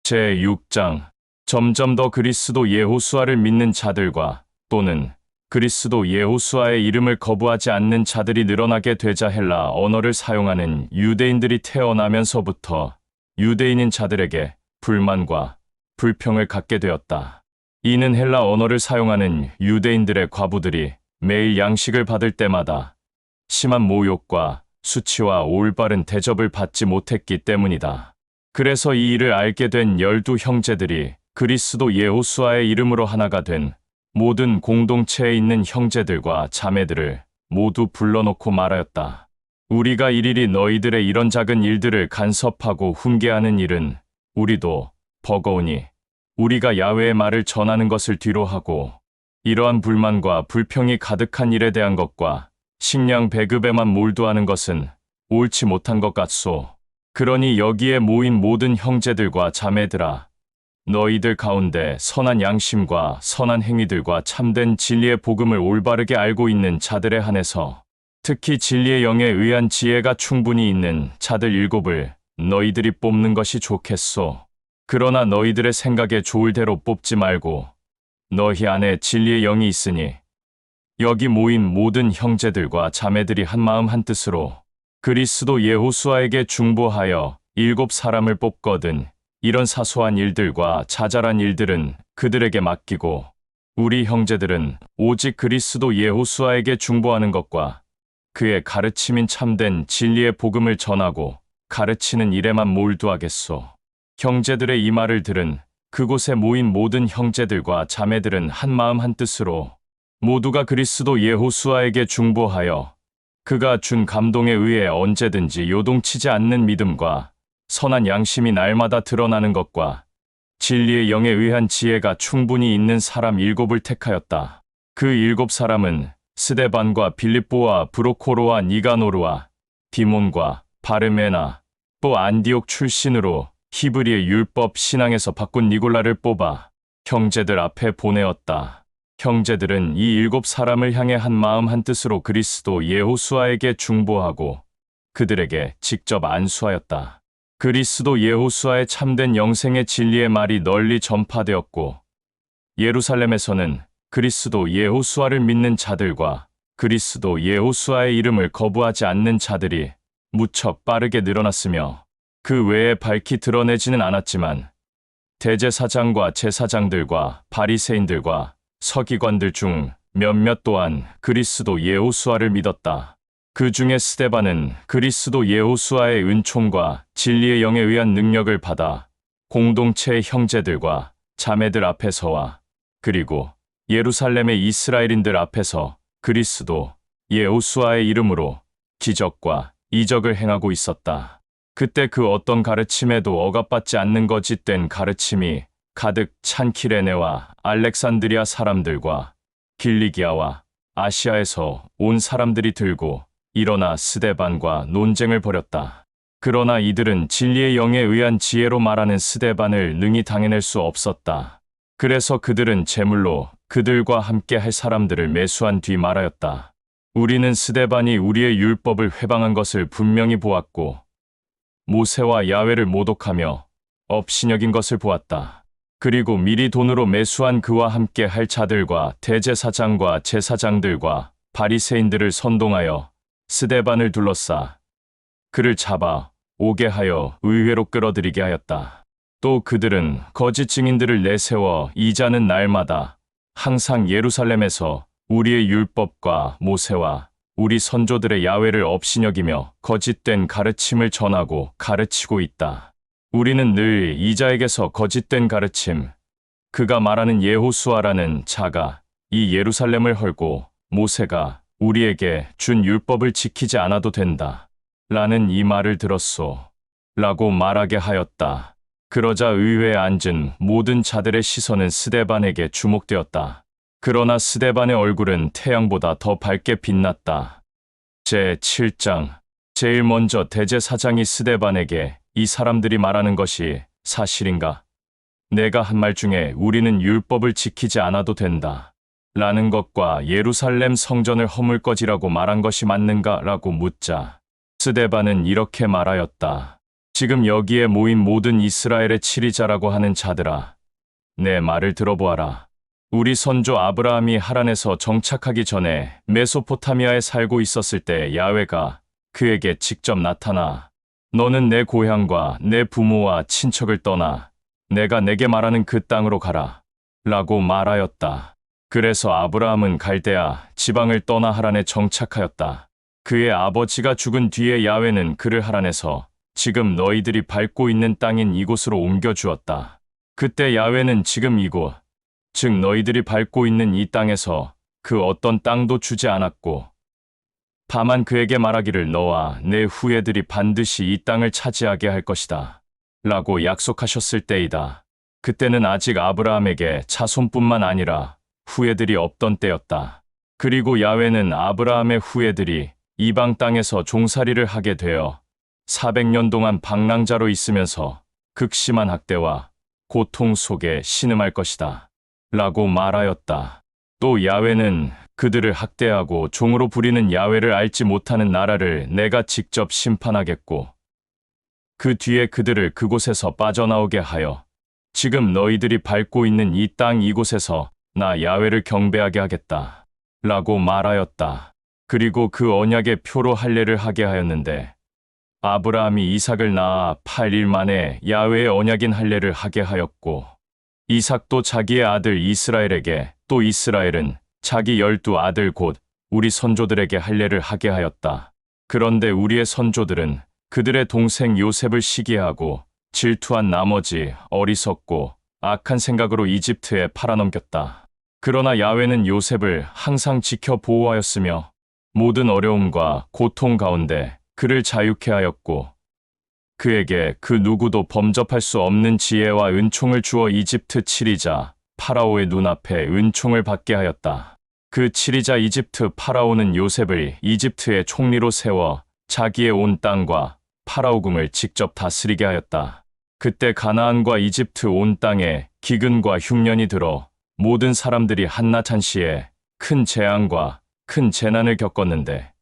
제6장 점점 더 그리스도 여호수아를 믿는 자들과 또는 그리스도 여호수아의 이름을 거부하지 않는 자들이 늘어나게 되자 헬라 언어를 사용하는 유대인들이 태어나면서부터 유대인인 자들에게 불만과 불평을 갖게 되었다. 이는 헬라 언어를 사용하는 유대인들의 과부들이 매일 양식을 받을 때마다 심한 모욕과 수치와 올바른 대접을 받지 못했기 때문이다. 그래서 이 일을 알게 된 12 형제들이 그리스도 여호수아의 이름으로 하나가 된 모든 공동체에 있는 형제들과 자매들을 모두 불러놓고 말하였다. 우리가 일일이 너희들의 이런 작은 일들을 간섭하고 훈계하는 일은 우리도 버거우니 우리가 야훼의 말을 전하는 것을 뒤로하고 이러한 불만과 불평이 가득한 일에 대한 것과 식량 배급에만 몰두하는 것은 옳지 못한 것 같소. 그러니 여기에 모인 모든 형제들과 자매들아, 너희들 가운데 선한 양심과 선한 행위들과 참된 진리의 복음을 올바르게 알고 있는 자들에 한해서 특히 진리의 영에 의한 지혜가 충분히 있는 자들 7을 너희들이 뽑는 것이 좋겠소. 그러나 너희들의 생각에 좋을 대로 뽑지 말고 너희 안에 진리의 영이 있으니 여기 모인 모든 형제들과 자매들이 한마음 한뜻으로 그리스도 여호수아에게 중보하여 7 사람을 뽑거든 이런 사소한 일들과 자잘한 일들은 그들에게 맡기고 우리 형제들은 오직 그리스도 여호수아에게 중보하는 것과 그의 가르침인 참된 진리의 복음을 전하고 가르치는 일에만 몰두하겠소. 형제들의 이 말을 들은 그곳에 모인 모든 형제들과 자매들은 한마음 한뜻으로 모두가 그리스도 여호수아에게 중보하여 그가 준 감동에 의해 언제든지 요동치지 않는 믿음과 선한 양심이 날마다 드러나는 것과 진리의 영에 의한 지혜가 충분히 있는 사람 7을 택하였다. 그 7 사람은 스데반과 빌립보와 브로코로와 니가노르와 디몬과 바르메나 또 안디옥 출신으로 히브리의 율법 신앙에서 바꾼 니골라를 뽑아 형제들 앞에 보내었다. 형제들은 이 7 사람을 향해 한마음 한뜻으로 그리스도 여호수아에게 중보하고 그들에게 직접 안수하였다. 그리스도 여호수아의 참된 영생의 진리의 말이 널리 전파되었고 예루살렘에서는 그리스도 여호수아를 믿는 자들과 그리스도 여호수아의 이름을 거부하지 않는 자들이 무척 빠르게 늘어났으며 그 외에 밝히 드러내지는 않았지만 대제사장과 제사장들과 바리새인들과 서기관들 중 몇몇 또한 그리스도 여호수아를 믿었다. 그 중에 스데반은 그리스도 여호수아의 은총과 진리의 영에 의한 능력을 받아 공동체의 형제들과 자매들 앞에서와 그리고 예루살렘의 이스라엘인들 앞에서 그리스도 여호수아의 이름으로 기적과 이적을 행하고 있었다. 그때 그 어떤 가르침에도 억압받지 않는 거짓된 가르침이 가득 찬 키레네와 알렉산드리아 사람들과 길리기아와 아시아에서 온 사람들이 들고 일어나 스데반과 논쟁을 벌였다. 그러나 이들은 진리의 영에 의한 지혜로 말하는 스데반을 능히 당해낼 수 없었다. 그래서 그들은 제물로 그들과 함께 할 사람들을 매수한 뒤 말하였다. 우리는 스데반이 우리의 율법을 회방한 것을 분명히 보았고 모세와 야훼를 모독하며 업신여긴 것을 보았다. 그리고 미리 돈으로 매수한 그와 함께 할 자들과 대제사장과 제사장들과 바리새인들을 선동하여 스데반을 둘러싸 그를 잡아 오게 하여 의회로 끌어들이게 하였다. 또 그들은 거짓 증인들을 내세워 이자는 날마다 항상 예루살렘에서 우리의 율법과 모세와 우리 선조들의 야훼를 업신여기며 거짓된 가르침을 전하고 가르치고 있다. 우리는 늘 이자에게서 거짓된 가르침, 그가 말하는 여호수아라는 자가 이 예루살렘을 헐고 모세가 우리에게 준 율법을 지키지 않아도 된다. 라는 이 말을 들었소. 라고 말하게 하였다. 그러자 의회에 앉은 모든 자들의 시선은 스데반에게 주목되었다. 그러나 스데반의 얼굴은 태양보다 더 밝게 빛났다. 제7장 제일 먼저 대제사장이 스데반에게 이 사람들이 말하는 것이 사실인가? 내가 한 말 중에 우리는 율법을 지키지 않아도 된다. 라는 것과 예루살렘 성전을 허물거지라고 말한 것이 맞는가? 라고 묻자 스데반은 이렇게 말하였다. 지금 여기에 모인 모든 이스라엘의 치리자라고 하는 자들아, 내 말을 들어보아라. 우리 선조 아브라함이 하란에서 정착하기 전에 메소포타미아에 살고 있었을 때 야훼가 그에게 직접 나타나 너는 내 고향과 내 부모와 친척을 떠나 내가 내게 말하는 그 땅으로 가라 라고 말하였다. 그래서 아브라함은 갈대아 지방을 떠나 하란에 정착하였다. 그의 아버지가 죽은 뒤에 야훼는 그를 하란에서 지금 너희들이 밟고 있는 땅인 이곳으로 옮겨주었다. 그때 야훼는 지금 이곳, 즉 너희들이 밟고 있는 이 땅에서 그 어떤 땅도 주지 않았고 다만 그에게 말하기를 너와 내 후예들이 반드시 이 땅을 차지하게 할 것이다 라고 약속하셨을 때이다. 그때는 아직 아브라함에게 자손뿐만 아니라 후예들이 없던 때였다. 그리고 야훼는 아브라함의 후예들이 이방 땅에서 종살이를 하게 되어 400년 동안 방랑자로 있으면서 극심한 학대와 고통 속에 신음할 것이다 라고 말하였다. 또 야훼는 그들을 학대하고 종으로 부리는 야훼를 알지 못하는 나라를 내가 직접 심판하겠고 그 뒤에 그들을 그곳에서 빠져나오게 하여 지금 너희들이 밟고 있는 이 땅 이곳에서 나 야훼를 경배하게 하겠다 라고 말하였다. 그리고 그 언약의 표로 할례를 하게 하였는데 아브라함이 이삭을 낳아 8일 만에 야훼의 언약인 할례를 하게 하였고 이삭도 자기의 아들 이스라엘에게 또 이스라엘은 자기 12 아들 곧 우리 선조들에게 할례를 하게 하였다. 그런데 우리의 선조들은 그들의 동생 요셉을 시기하고 질투한 나머지 어리석고 악한 생각으로 이집트에 팔아넘겼다. 그러나 야훼는 요셉을 항상 지켜 보호하였으며 모든 어려움과 고통 가운데 그를 자유케 하였고 그에게 그 누구도 범접할 수 없는 지혜와 은총을 주어 이집트 치리자 파라오의 눈앞에 은총을 받게 하였다. 그 치리자 이집트 파라오는 요셉을 이집트의 총리로 세워 자기의 온 땅과 파라오궁을 직접 다스리게 하였다. 그때 가나안과 이집트 온 땅에 기근과 흉년이 들어 모든 사람들이 한낮 한시에 큰 재앙과 큰 재난을 겪었는데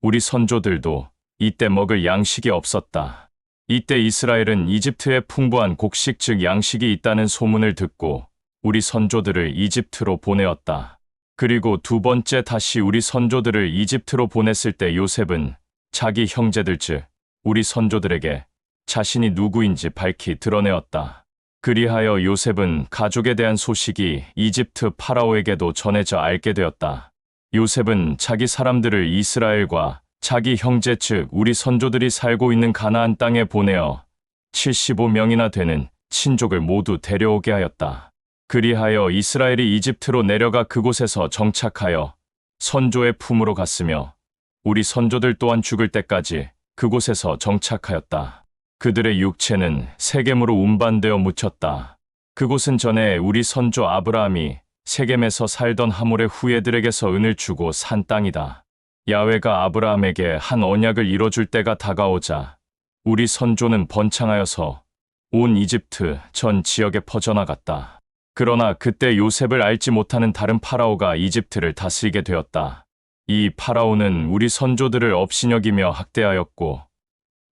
우리 선조들도 이때 먹을 양식이 없었다. 이때 이스라엘은 이집트에 풍부한 곡식 즉 양식이 있다는 소문을 듣고 우리 선조들을 이집트로 보내었다. 그리고 두 번째 다시 우리 선조들을 이집트로 보냈을 때 요셉은 자기 형제들 즉 우리 선조들에게 자신이 누구인지 밝히 드러내었다. 그리하여 요셉은 가족에 대한 소식이 이집트 파라오에게도 전해져 알게 되었다. 요셉은 자기 사람들을 이스라엘과 자기 형제 즉 우리 선조들이 살고 있는 가나안 땅에 보내어 75명이나 되는 친족을 모두 데려오게 하였다. 그리하여 이스라엘이 이집트로 내려가 그곳에서 정착하여 선조의 품으로 갔으며 우리 선조들 또한 죽을 때까지 그곳에서 정착하였다. 그들의 육체는 세겜으로 운반되어 묻혔다. 그곳은 전에 우리 선조 아브라함이 세겜에서 살던 하몰의 후예들에게서 은을 주고 산 땅이다. 야훼가 아브라함에게 한 언약을 이뤄줄 때가 다가오자 우리 선조는 번창하여서 온 이집트 전 지역에 퍼져나갔다. 그러나 그때 요셉을 알지 못하는 다른 파라오가 이집트를 다스리게 되었다. 이 파라오는 우리 선조들을 업신여기며 학대하였고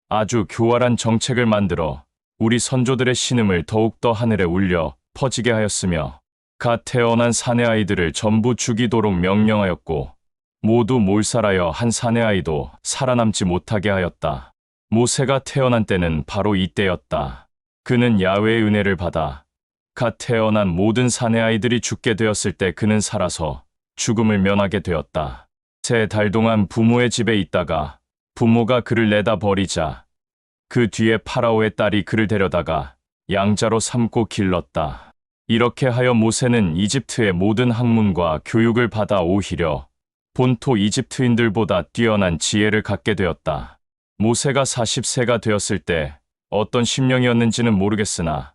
아주 교활한 정책을 만들어 우리 선조들의 신음을 더욱더 하늘에 울려 퍼지게 하였으며 갓 태어난 사내 아이들을 전부 죽이도록 명령하였고 모두 몰살하여 한 사내 아이도 살아남지 못하게 하였다. 모세가 태어난 때는 바로 이때였다. 그는 야훼의 은혜를 받아 갓 태어난 모든 사내 아이들이 죽게 되었을 때 그는 살아서 죽음을 면하게 되었다. 3달 동안 부모의 집에 있다가 부모가 그를 내다 버리자 그 뒤에 파라오의 딸이 그를 데려다가 양자로 삼고 길렀다. 이렇게 하여 모세는 이집트의 모든 학문과 교육을 받아 오히려 본토 이집트인들보다 뛰어난 지혜를 갖게 되었다. 모세가 40세가 되었을 때 어떤 심령이었는지는 모르겠으나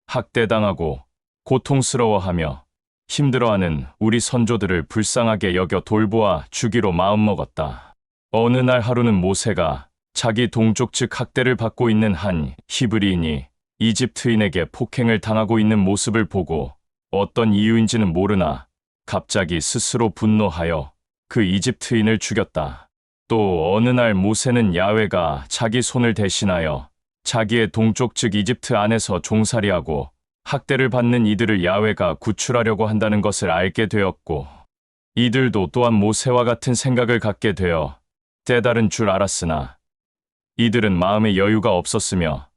학대당하고 고통스러워하며 힘들어하는 우리 선조들을 불쌍하게 여겨 돌보아 주기로 마음먹었다. 어느 날 하루는 모세가 자기 동족 즉 학대를 받고 있는 한 히브리인이 이집트인에게 폭행을 당하고 있는 모습을 보고 어떤 이유인지는 모르나 갑자기 스스로 분노하여 그 이집트인을 죽였다. 또 어느 날 모세는 야훼가 자기 손을 대신하여 자기의 동족 즉 이집트 안에서 종살이하고 학대를 받는 이들을 야훼가 구출하려고 한다는 것을 알게 되었고, 이들도 또한 모세와 같은 생각을 갖게 되어 깨달은 줄 알았으나 이들은 마음의 여유가 없었으며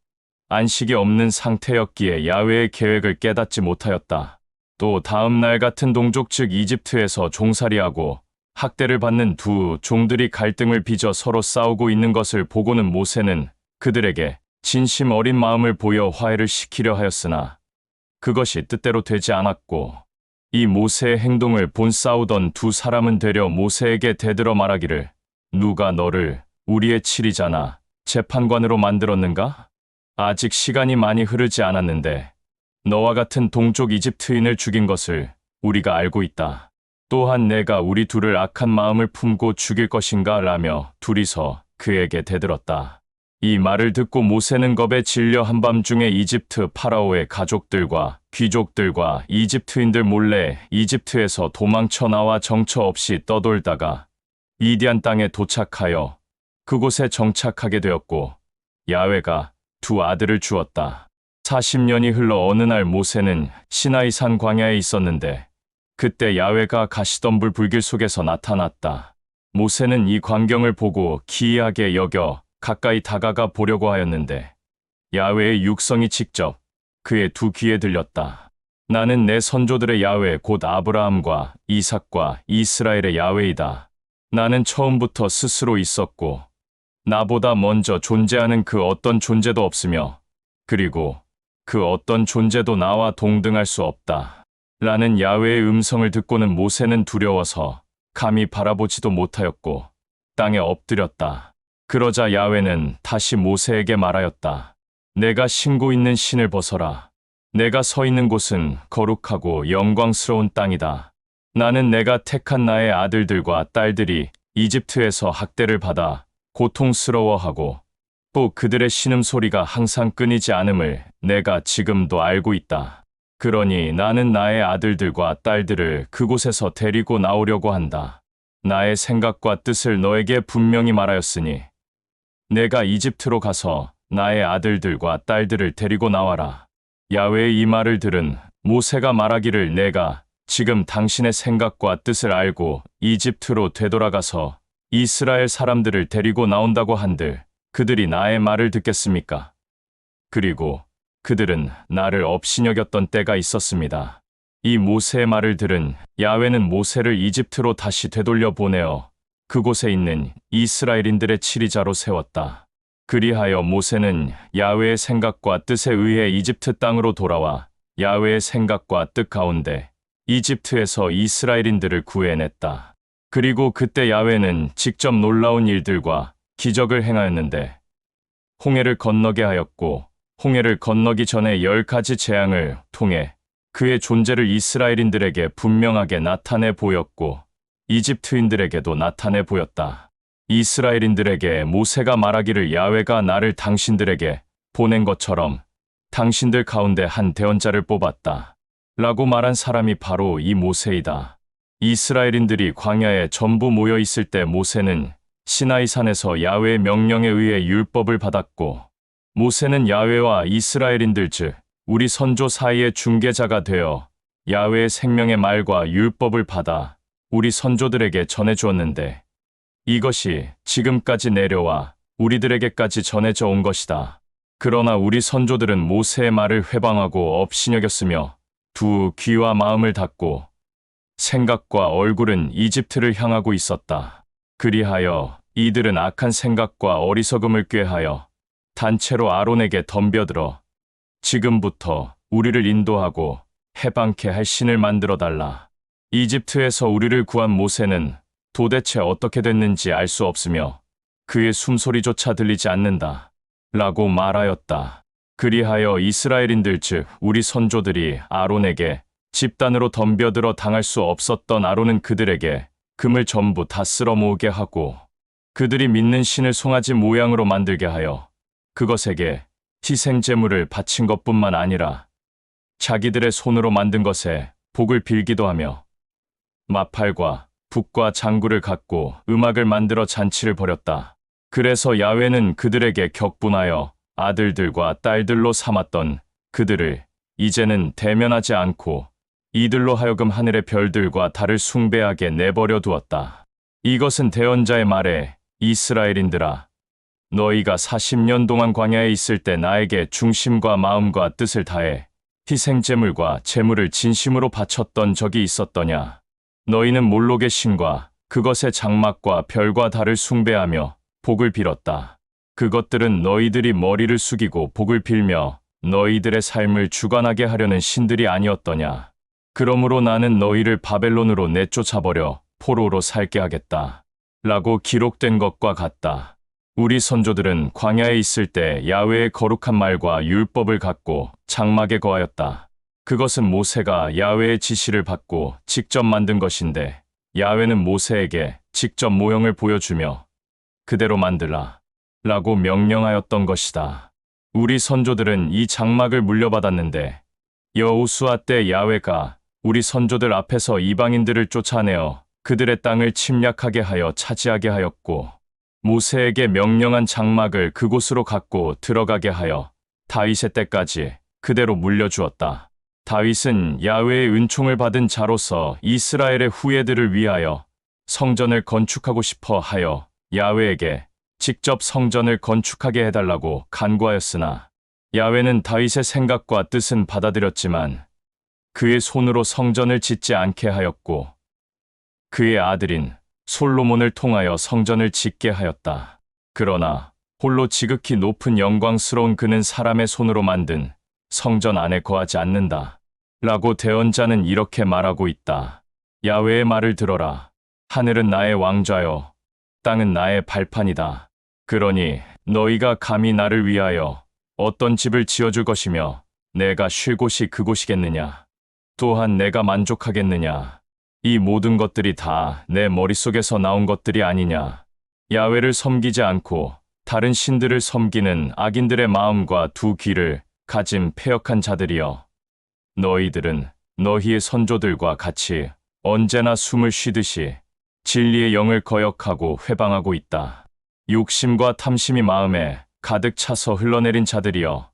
안식이 없는 상태였기에 야훼의 계획을 깨닫지 못하였다. 또 다음 날 같은 동족 즉 이집트에서 종살이하고 학대를 받는 두 종들이 갈등을 빚어 서로 싸우고 있는 것을 보고는 모세는 그들에게 진심 어린 마음을 보여 화해를 시키려 하였으나 그것이 뜻대로 되지 않았고, 이 모세의 행동을 본 싸우던 두 사람은 되려 모세에게 대들어 말하기를 누가 너를 우리의 칠이잖아 재판관으로 만들었는가? 아직 시간이 많이 흐르지 않았는데 너와 같은 동족 이집트인을 죽인 것을 우리가 알고 있다. 또한 내가 우리 둘을 악한 마음을 품고 죽일 것인가 라며 둘이서 그에게 대들었다. 이 말을 듣고 모세는 겁에 질려 한밤중에 이집트 파라오의 가족들과 귀족들과 이집트인들 몰래 이집트에서 도망쳐 나와 정처 없이 떠돌다가 미디안 땅에 도착하여 그곳에 정착하게 되었고, 야훼가 두 아들을 주었다. 40년이 흘러 어느 날 모세는 시나이산 광야에 있었는데 그때 야훼가 가시덤불 불길 속에서 나타났다. 모세는 이 광경을 보고 기이하게 여겨 가까이 다가가 보려고 하였는데 야훼의 육성이 직접 그의 두 귀에 들렸다. 나는 내 선조들의 야훼 곧 아브라함과 이삭과 이스라엘의 야훼이다. 나는 처음부터 스스로 있었고 나보다 먼저 존재하는 그 어떤 존재도 없으며 그리고 그 어떤 존재도 나와 동등할 수 없다. 라는 야훼의 음성을 듣고는 모세는 두려워서 감히 바라보지도 못하였고 땅에 엎드렸다. 그러자 야훼는 다시 모세에게 말하였다. 내가 신고 있는 신을 벗어라. 내가 서 있는 곳은 거룩하고 영광스러운 땅이다. 나는 내가 택한 나의 아들들과 딸들이 이집트에서 학대를 받아 고통스러워하고 또 그들의 신음소리가 항상 끊이지 않음을 내가 지금도 알고 있다. 그러니 나는 나의 아들들과 딸들을 그곳에서 데리고 나오려고 한다. 나의 생각과 뜻을 너에게 분명히 말하였으니 내가 이집트로 가서 나의 아들들과 딸들을 데리고 나와라. 야훼의 이 말을 들은 모세가 말하기를 내가 지금 당신의 생각과 뜻을 알고 이집트로 되돌아가서 이스라엘 사람들을 데리고 나온다고 한들 그들이 나의 말을 듣겠습니까? 그리고 그들은 나를 업신여겼던 때가 있었습니다. 이 모세의 말을 들은 야훼는 모세를 이집트로 다시 되돌려 보내어 그곳에 있는 이스라엘인들의 치리자로 세웠다. 그리하여 모세는 야훼의 생각과 뜻에 의해 이집트 땅으로 돌아와 야훼의 생각과 뜻 가운데 이집트에서 이스라엘인들을 구해냈다. 그리고 그때 야훼는 직접 놀라운 일들과 기적을 행하였는데 홍해를 건너게 하였고 홍해를 건너기 전에 10가지 재앙을 통해 그의 존재를 이스라엘인들에게 분명하게 나타내 보였고 이집트인들에게도 나타내 보였다. 이스라엘인들에게 모세가 말하기를 야훼가 나를 당신들에게 보낸 것처럼 당신들 가운데 한 대언자를 뽑았다. 라고 말한 사람이 바로 이 모세이다. 이스라엘인들이 광야에 전부 모여 있을 때 모세는 시나이산에서 야훼의 명령에 의해 율법을 받았고 모세는 야훼와 이스라엘인들 즉 우리 선조 사이의 중개자가 되어 야훼의 생명의 말과 율법을 받아 우리 선조들에게 전해주었는데 이것이 지금까지 내려와 우리들에게까지 전해져 온 것이다. 그러나 우리 선조들은 모세의 말을 회방하고 업신여겼으며 두 귀와 마음을 닫고 생각과 얼굴은 이집트를 향하고 있었다. 그리하여 이들은 악한 생각과 어리석음을 꾀하여 단체로 아론에게 덤벼들어 지금부터 우리를 인도하고 해방케 할 신을 만들어 달라. 이집트에서 우리를 구한 모세는 도대체 어떻게 됐는지 알 수 없으며 그의 숨소리조차 들리지 않는다. 라고 말하였다. 그리하여 이스라엘인들 즉 우리 선조들이 아론에게 집단으로 덤벼들어 당할 수 없었던 아론은 그들에게 금을 전부 다 쓸어 모으게 하고 그들이 믿는 신을 송아지 모양으로 만들게 하여 그것에게 희생제물을 바친 것뿐만 아니라 자기들의 손으로 만든 것에 복을 빌기도 하며 마팔과 북과 장구를 갖고 음악을 만들어 잔치를 벌였다. 그래서 야훼는 그들에게 격분하여 아들들과 딸들로 삼았던 그들을 이제는 대면하지 않고 이들로 하여금 하늘의 별들과 달을 숭배하게 내버려 두었다. 이것은 대언자의 말에 이스라엘인들아, 너희가 40년 동안 광야에 있을 때 나에게 중심과 마음과 뜻을 다해 희생제물과 제물을 진심으로 바쳤던 적이 있었더냐? 너희는 몰록의 신과 그것의 장막과 별과 달을 숭배하며 복을 빌었다. 그것들은 너희들이 머리를 숙이고 복을 빌며 너희들의 삶을 주관하게 하려는 신들이 아니었더냐? 그러므로 나는 너희를 바벨론으로 내쫓아버려 포로로 살게 하겠다. 라고 기록된 것과 같다. 우리 선조들은 광야에 있을 때 야훼의 거룩한 말과 율법을 갖고 장막에 거하였다. 그것은 모세가 야훼의 지시를 받고 직접 만든 것인데 야훼는 모세에게 직접 모형을 보여주며 그대로 만들라 라고 명령하였던 것이다. 우리 선조들은 이 장막을 물려받았는데 여호수아 때 야훼가 우리 선조들 앞에서 이방인들을 쫓아내어 그들의 땅을 침략하게 하여 차지하게 하였고 모세에게 명령한 장막을 그곳으로 갖고 들어가게 하여 다윗의 때까지 그대로 물려주었다. 다윗은 야훼의 은총을 받은 자로서 이스라엘의 후예들을 위하여 성전을 건축하고 싶어 하여 야훼에게 직접 성전을 건축하게 해달라고 간구하였으나 야훼는 다윗의 생각과 뜻은 받아들였지만 그의 손으로 성전을 짓지 않게 하였고 그의 아들인 솔로몬을 통하여 성전을 짓게 하였다. 그러나 홀로 지극히 높은 영광스러운 그는 사람의 손으로 만든 성전 안에 거하지 않는다. 라고 대언자는 이렇게 말하고 있다. 야훼의 말을 들어라. 하늘은 나의 왕좌요, 땅은 나의 발판이다. 그러니 너희가 감히 나를 위하여 어떤 집을 지어줄 것이며 내가 쉴 곳이 그곳이겠느냐? 또한 내가 만족하겠느냐? 이 모든 것들이 다 내 머릿속에서 나온 것들이 아니냐? 야훼를 섬기지 않고 다른 신들을 섬기는 악인들의 마음과 두 귀를 가진 패역한 자들이여, 너희들은 너희의 선조들과 같이 언제나 숨을 쉬듯이 진리의 영을 거역하고 회방하고 있다. 욕심과 탐심이 마음에 가득 차서 흘러내린 자들이여,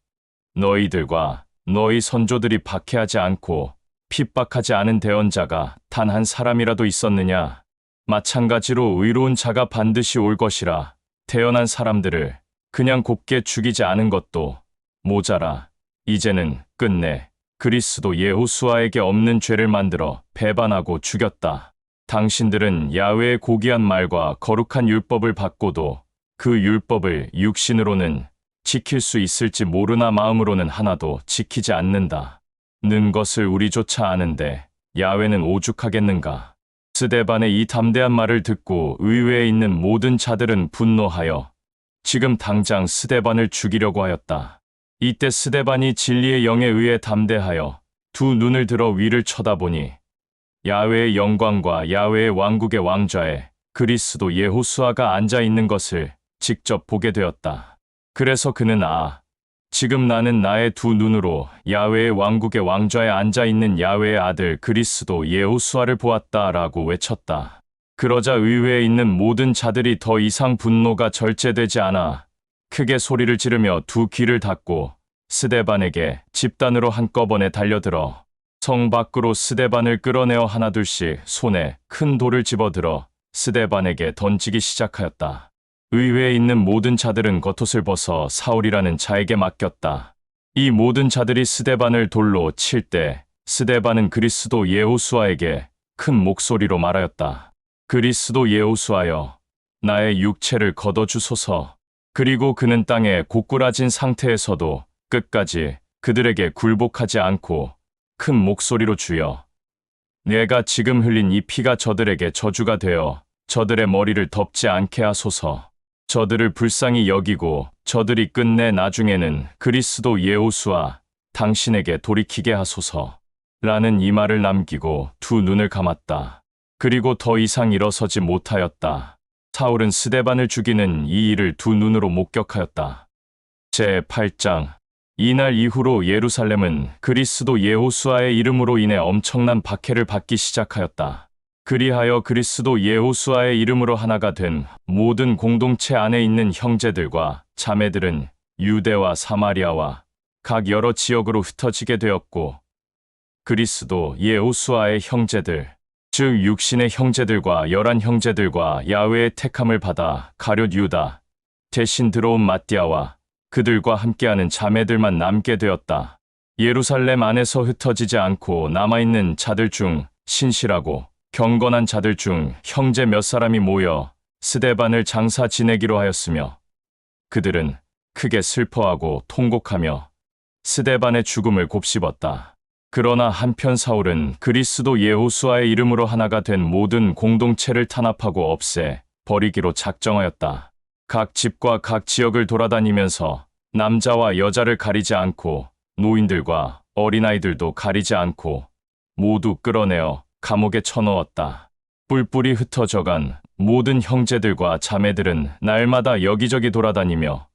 너희들과 너희 선조들이 박해하지 않고 핍박하지 않은 대언자가 단 한 사람이라도 있었느냐? 마찬가지로 의로운 자가 반드시 올 것이라. 태어난 사람들을 그냥 곱게 죽이지 않은 것도 모자라 이제는 끝내 그리스도 여호수아에게 없는 죄를 만들어 배반하고 죽였다. 당신들은 야훼의 고귀한 말과 거룩한 율법을 받고도 그 율법을 육신으로는 지킬 수 있을지 모르나 마음으로는 하나도 지키지 않는다. 는 것을 우리조차 아는데 야훼는 오죽하겠는가. 스데반의 이 담대한 말을 듣고 의회에 있는 모든 자들은 분노하여 지금 당장 스데반을 죽이려고 하였다. 이때 스데반이 진리의 영에 의해 담대하여 두 눈을 들어 위를 쳐다보니 야훼의 영광과 야훼의 왕국의 왕좌에 그리스도 여호수아가 앉아 있는 것을 직접 보게 되었다. 그래서 그는 지금 나는 나의 두 눈으로 야훼의 왕국의 왕좌에 앉아 있는 야훼의 아들 그리스도 여호수아를 보았다라고 외쳤다. 그러자 의회에 있는 모든 자들이 더 이상 분노가 절제되지 않아 크게 소리를 지르며 두 귀를 닫고 스데반에게 집단으로 한꺼번에 달려들어 성 밖으로 스데반을 끌어내어 하나둘씩 손에 큰 돌을 집어들어 스데반에게 던지기 시작하였다. 의회에 있는 모든 자들은 겉옷을 벗어 사울이라는 자에게 맡겼다. 이 모든 자들이 스데반을 돌로 칠 때 스데반은 그리스도 여호수아에게 큰 목소리로 말하였다. 그리스도 여호수아여, 나의 육체를 걷어주소서. 그리고 그는 땅에 고꾸라진 상태에서도 끝까지 그들에게 굴복하지 않고 큰 목소리로 주여, 내가 지금 흘린 이 피가 저들에게 저주가 되어 저들의 머리를 덮지 않게 하소서. 저들을 불쌍히 여기고 저들이 끝내 나중에는 그리스도 여호수아 당신에게 돌이키게 하소서. 라는 이 말을 남기고 두 눈을 감았다. 그리고 더 이상 일어서지 못하였다. 사울은 스데반을 죽이는 이 일을 두 눈으로 목격하였다. 제8장. 이날 이후로 예루살렘은 그리스도 여호수아의 이름으로 인해 엄청난 박해를 받기 시작하였다. 그리하여 그리스도 여호수아의 이름으로 하나가 된 모든 공동체 안에 있는 형제들과 자매들은 유대와 사마리아와 각 여러 지역으로 흩어지게 되었고, 그리스도 예호수아의 형제들, 즉 육신의 형제들과 열한 형제들과 야훼의 택함을 받아 가룟 유다 대신 들어온 마띠아와 그들과 함께하는 자매들만 남게 되었다. 예루살렘 안에서 흩어지지 않고 남아있는 자들 중 신실하고 경건한 자들 중 형제 몇 사람이 모여 스데반을 장사 지내기로 하였으며, 그들은 크게 슬퍼하고 통곡하며 스데반의 죽음을 곱씹었다. 그러나 한편 사울은 그리스도 예호수아의 이름으로 하나가 된 모든 공동체를 탄압하고 없애 버리기로 작정하였다. 각 집과 각 지역을 돌아다니면서 남자와 여자를 가리지 않고 노인들과 어린아이들도 가리지 않고 모두 끌어내어 감옥에 쳐넣었다. 뿔뿔이 흩어져간 모든 형제들과 자매들은 날마다 여기저기 돌아다니며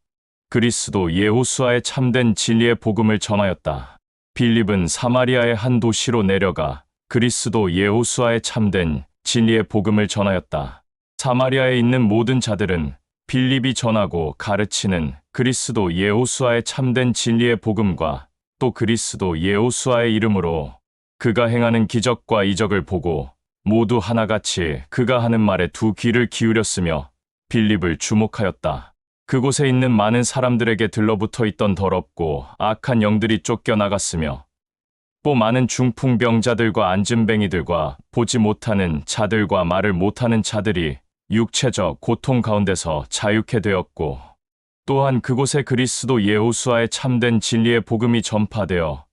그리스도 예호수아의 참된 진리의 복음을 전하였다. 빌립은 사마리아의 한 도시로 내려가 그리스도 예호수아의 참된 진리의 복음을 전하였다. 사마리아에 있는 모든 자들은 빌립이 전하고 가르치는 그리스도 예호수아의 참된 진리의 복음과 또 그리스도 예호수아의 이름으로 그가 행하는 기적과 이적을 보고 모두 하나같이 그가 하는 말에 두 귀를 기울였으며 빌립을 주목하였다. 그곳에 있는 많은 사람들에게 들러붙어 있던 더럽고 악한 영들이 쫓겨나갔으며 또 많은 중풍병자들과 안진뱅이들과 보지 못하는 자들과 말을 못하는 자들이 육체적 고통 가운데서 자유케 되었고, 또한 그곳에 그리스도 예호수아의 참된 진리의 복음이 전파되어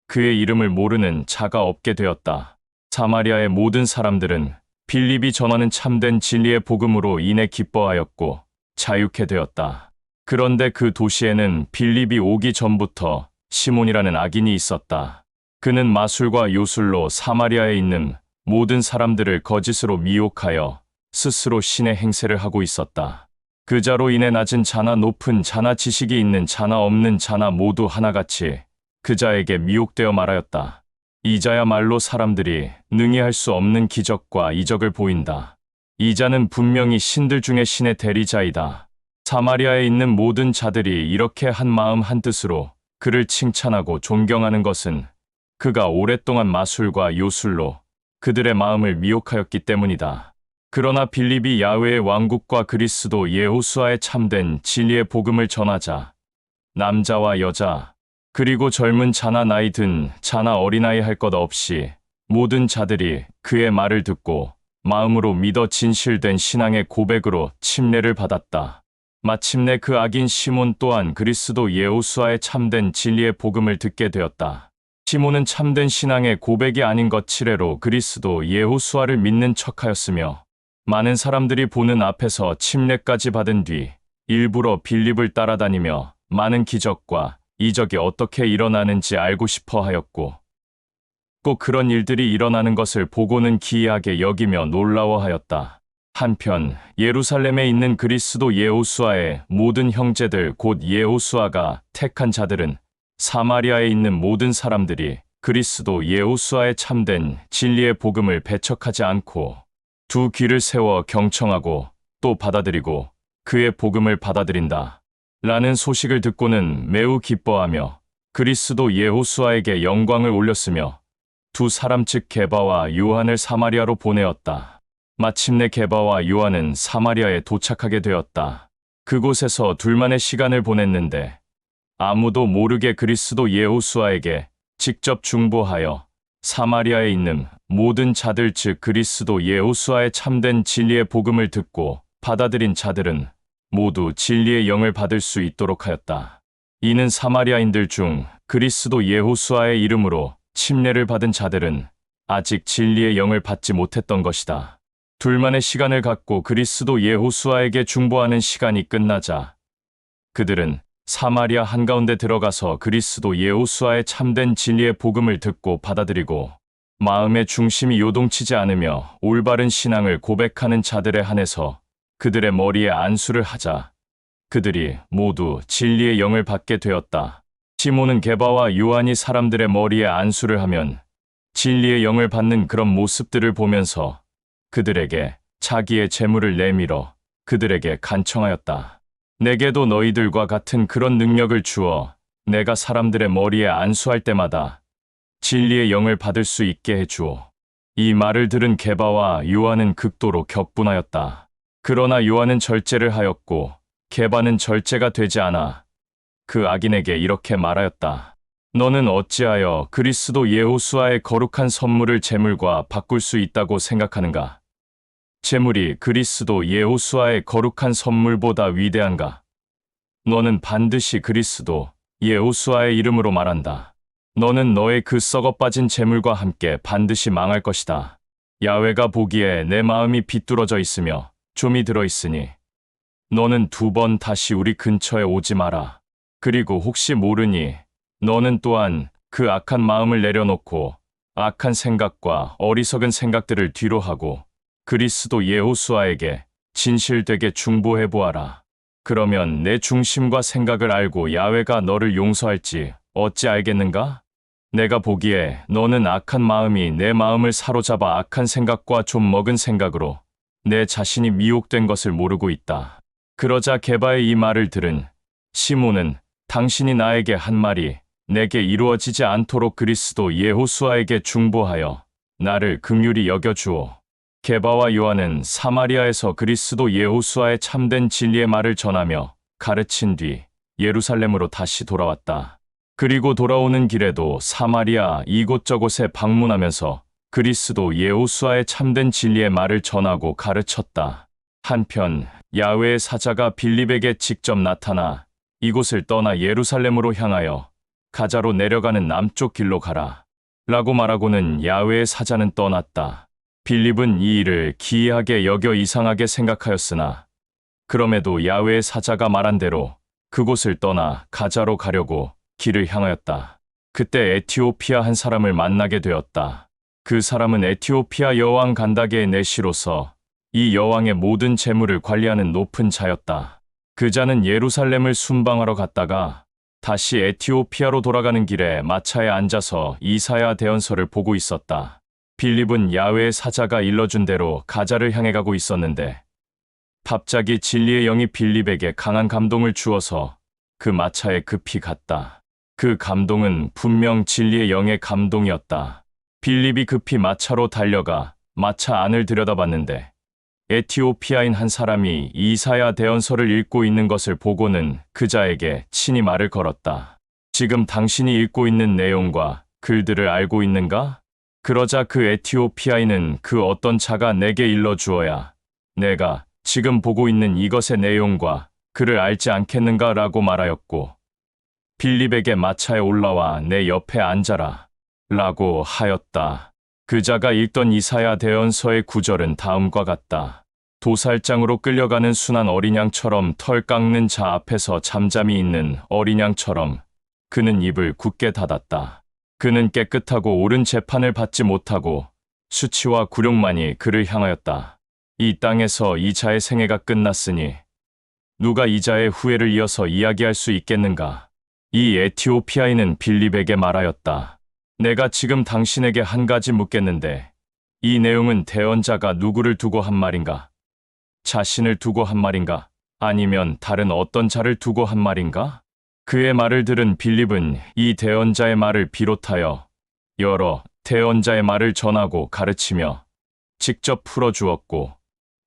그의 이름을 모르는 자가 없게 되었다. 사마리아의 모든 사람들은 빌립이 전하는 참된 진리의 복음으로 인해 기뻐하였고 자유케 되었다. 그런데 그 도시에는 빌립이 오기 전부터 시몬이라는 악인이 있었다. 그는 마술과 요술로 사마리아에 있는 모든 사람들을 거짓으로 미혹하여 스스로 신의 행세를 하고 있었다. 그 자로 인해 낮은 자나 높은 자나 지식이 있는 자나 없는 자나 모두 하나같이 그 자에게 미혹되어 말하였다. 이 자야말로 사람들이 능히 할 수 없는 기적과 이적을 보인다. 이 자는 분명히 신들 중에 신의 대리자이다. 사마리아에 있는 모든 자들이 이렇게 한 마음 한 뜻으로 그를 칭찬하고 존경하는 것은 그가 오랫동안 마술과 요술로 그들의 마음을 미혹하였기 때문이다. 그러나 빌립이 야훼의 왕국과 그리스도 예호수아의 참된 진리의 복음을 전하자 남자와 여자 그리고 젊은 자나 나이 든 자나 어린아이 할 것 없이 모든 자들이 그의 말을 듣고 마음으로 믿어 진실된 신앙의 고백으로 침례를 받았다. 마침내 그 악인 시몬 또한 그리스도 예호수아의 참된 진리의 복음을 듣게 되었다. 시몬은 참된 신앙의 고백이 아닌 것 치레로 그리스도 예호수아를 믿는 척하였으며, 많은 사람들이 보는 앞에서 침례까지 받은 뒤 일부러 빌립을 따라다니며 많은 기적과 이적이 어떻게 일어나는지 알고 싶어 하였고, 꼭 그런 일들이 일어나는 것을 보고는 기이하게 여기며 놀라워하였다. 한편 예루살렘에 있는 그리스도 예호수아의 모든 형제들 곧 예호수아가 택한 자들은 사마리아에 있는 모든 사람들이 그리스도 예호수아의 참된 진리의 복음을 배척하지 않고 두 귀를 세워 경청하고 또 받아들이고 그의 복음을 받아들인다. 라는 소식을 듣고는 매우 기뻐하며 그리스도 예호수아에게 영광을 올렸으며 두 사람 즉 게바와 요한을 사마리아로 보내었다. 마침내 게바와 요한은 사마리아에 도착하게 되었다. 그곳에서 둘만의 시간을 보냈는데 아무도 모르게 그리스도 예호수아에게 직접 중보하여 사마리아에 있는 모든 자들 즉 그리스도 예호수아의 참된 진리의 복음을 듣고 받아들인 자들은 모두 진리의 영을 받을 수 있도록 하였다. 이는 사마리아인들 중 그리스도 예호수아의 이름으로 침례를 받은 자들은 아직 진리의 영을 받지 못했던 것이다. 둘만의 시간을 갖고 그리스도 예호수아에게 중보하는 시간이 끝나자 그들은 사마리아 한가운데 들어가서 그리스도 예호수아의 참된 진리의 복음을 듣고 받아들이고 마음의 중심이 요동치지 않으며 올바른 신앙을 고백하는 자들에 한해서 그들의 머리에 안수를 하자 그들이 모두 진리의 영을 받게 되었다. 시몬은 게바와 요한이 사람들의 머리에 안수를 하면 진리의 영을 받는 그런 모습들을 보면서 그들에게 자기의 재물을 내밀어 그들에게 간청하였다. 내게도 너희들과 같은 그런 능력을 주어 내가 사람들의 머리에 안수할 때마다 진리의 영을 받을 수 있게 해주오. 이 말을 들은 게바와 요한은 극도로 격분하였다. 그러나 요한은 절제를 하였고 게바는 절제가 되지 않아 그 악인에게 이렇게 말하였다. 너는 어찌하여 그리스도 예호수아의 거룩한 선물을 제물과 바꿀 수 있다고 생각하는가? 제물이 그리스도 예호수아의 거룩한 선물보다 위대한가? 너는 반드시 그리스도 예호수아의 이름으로 말한다. 너는 너의 그 썩어빠진 제물과 함께 반드시 망할 것이다. 야훼가 보기에 내 마음이 비뚤어져 있으며 좀이 들어 있으니 너는 2번 다시 우리 근처에 오지 마라. 그리고 혹시 모르니 너는 또한 그 악한 마음을 내려놓고 악한 생각과 어리석은 생각들을 뒤로 하고 그리스도 예호수아에게 진실되게 중보해 보아라. 그러면 내 중심과 생각을 알고 야훼가 너를 용서할지 어찌 알겠는가? 내가 보기에 너는 악한 마음이 내 마음을 사로잡아 악한 생각과 좀 먹은 생각으로 내 자신이 미혹된 것을 모르고 있다. 그러자 게바의 이 말을 들은 시몬은 당신이 나에게 한 말이 내게 이루어지지 않도록 그리스도 예호수아에게 중보하여 나를 긍휼히 여겨주오. 게바와 요한은 사마리아에서 그리스도 예호수아의 참된 진리의 말을 전하며 가르친 뒤 예루살렘으로 다시 돌아왔다. 그리고 돌아오는 길에도 사마리아 이곳저곳에 방문하면서 그리스도 예호수아의 참된 진리의 말을 전하고 가르쳤다. 한편 야훼의 사자가 빌립에게 직접 나타나 이곳을 떠나 예루살렘으로 향하여 가자로 내려가는 남쪽 길로 가라 라고 말하고는 야훼의 사자는 떠났다. 빌립은 이 일을 기이하게 여겨 이상하게 생각하였으나 그럼에도 야훼의 사자가 말한 대로 그곳을 떠나 가자로 가려고 길을 향하였다. 그때 에티오피아 한 사람을 만나게 되었다. 그 사람은 에티오피아 여왕 간다게의 내시로서 이 여왕의 모든 재물을 관리하는 높은 자였다. 그 자는 예루살렘을 순방하러 갔다가 다시 에티오피아로 돌아가는 길에 마차에 앉아서 이사야 대언서를 보고 있었다. 빌립은 야훼의 사자가 일러준 대로 가자를 향해 가고 있었는데 갑자기 진리의 영이 빌립에게 강한 감동을 주어서 그 마차에 급히 갔다. 그 감동은 분명 진리의 영의 감동이었다. 빌립이 급히 마차로 달려가 마차 안을 들여다봤는데 에티오피아인 한 사람이 이사야 대언서를 읽고 있는 것을 보고는 그자에게 친히 말을 걸었다. 지금 당신이 읽고 있는 내용과 글들을 알고 있는가? 그러자 그 에티오피아인은 그 어떤 자가 내게 일러주어야 내가 지금 보고 있는 이것의 내용과 글을 알지 않겠는가 라고 말하였고 빌립에게 마차에 올라와 내 옆에 앉아라 라고 하였다. 그자가 읽던 이사야 대언서의 구절은 다음과 같다. 도살장으로 끌려가는 순한 어린 양처럼 털 깎는 자 앞에서 잠잠히 있는 어린 양처럼 그는 입을 굳게 닫았다. 그는 깨끗하고 옳은 재판을 받지 못하고 수치와 굴욕만이 그를 향하였다. 이 땅에서 이 자의 생애가 끝났으니 누가 이 자의 후예를 이어서 이야기할 수 있겠는가? 이 에티오피아인은 빌립에게 말하였다. 내가 지금 당신에게 한 가지 묻겠는데 이 내용은 대언자가 누구를 두고 한 말인가? 자신을 두고 한 말인가? 아니면 다른 어떤 자를 두고 한 말인가? 그의 말을 들은 빌립은 이 대언자의 말을 비롯하여 여러 대언자의 말을 전하고 가르치며 직접 풀어주었고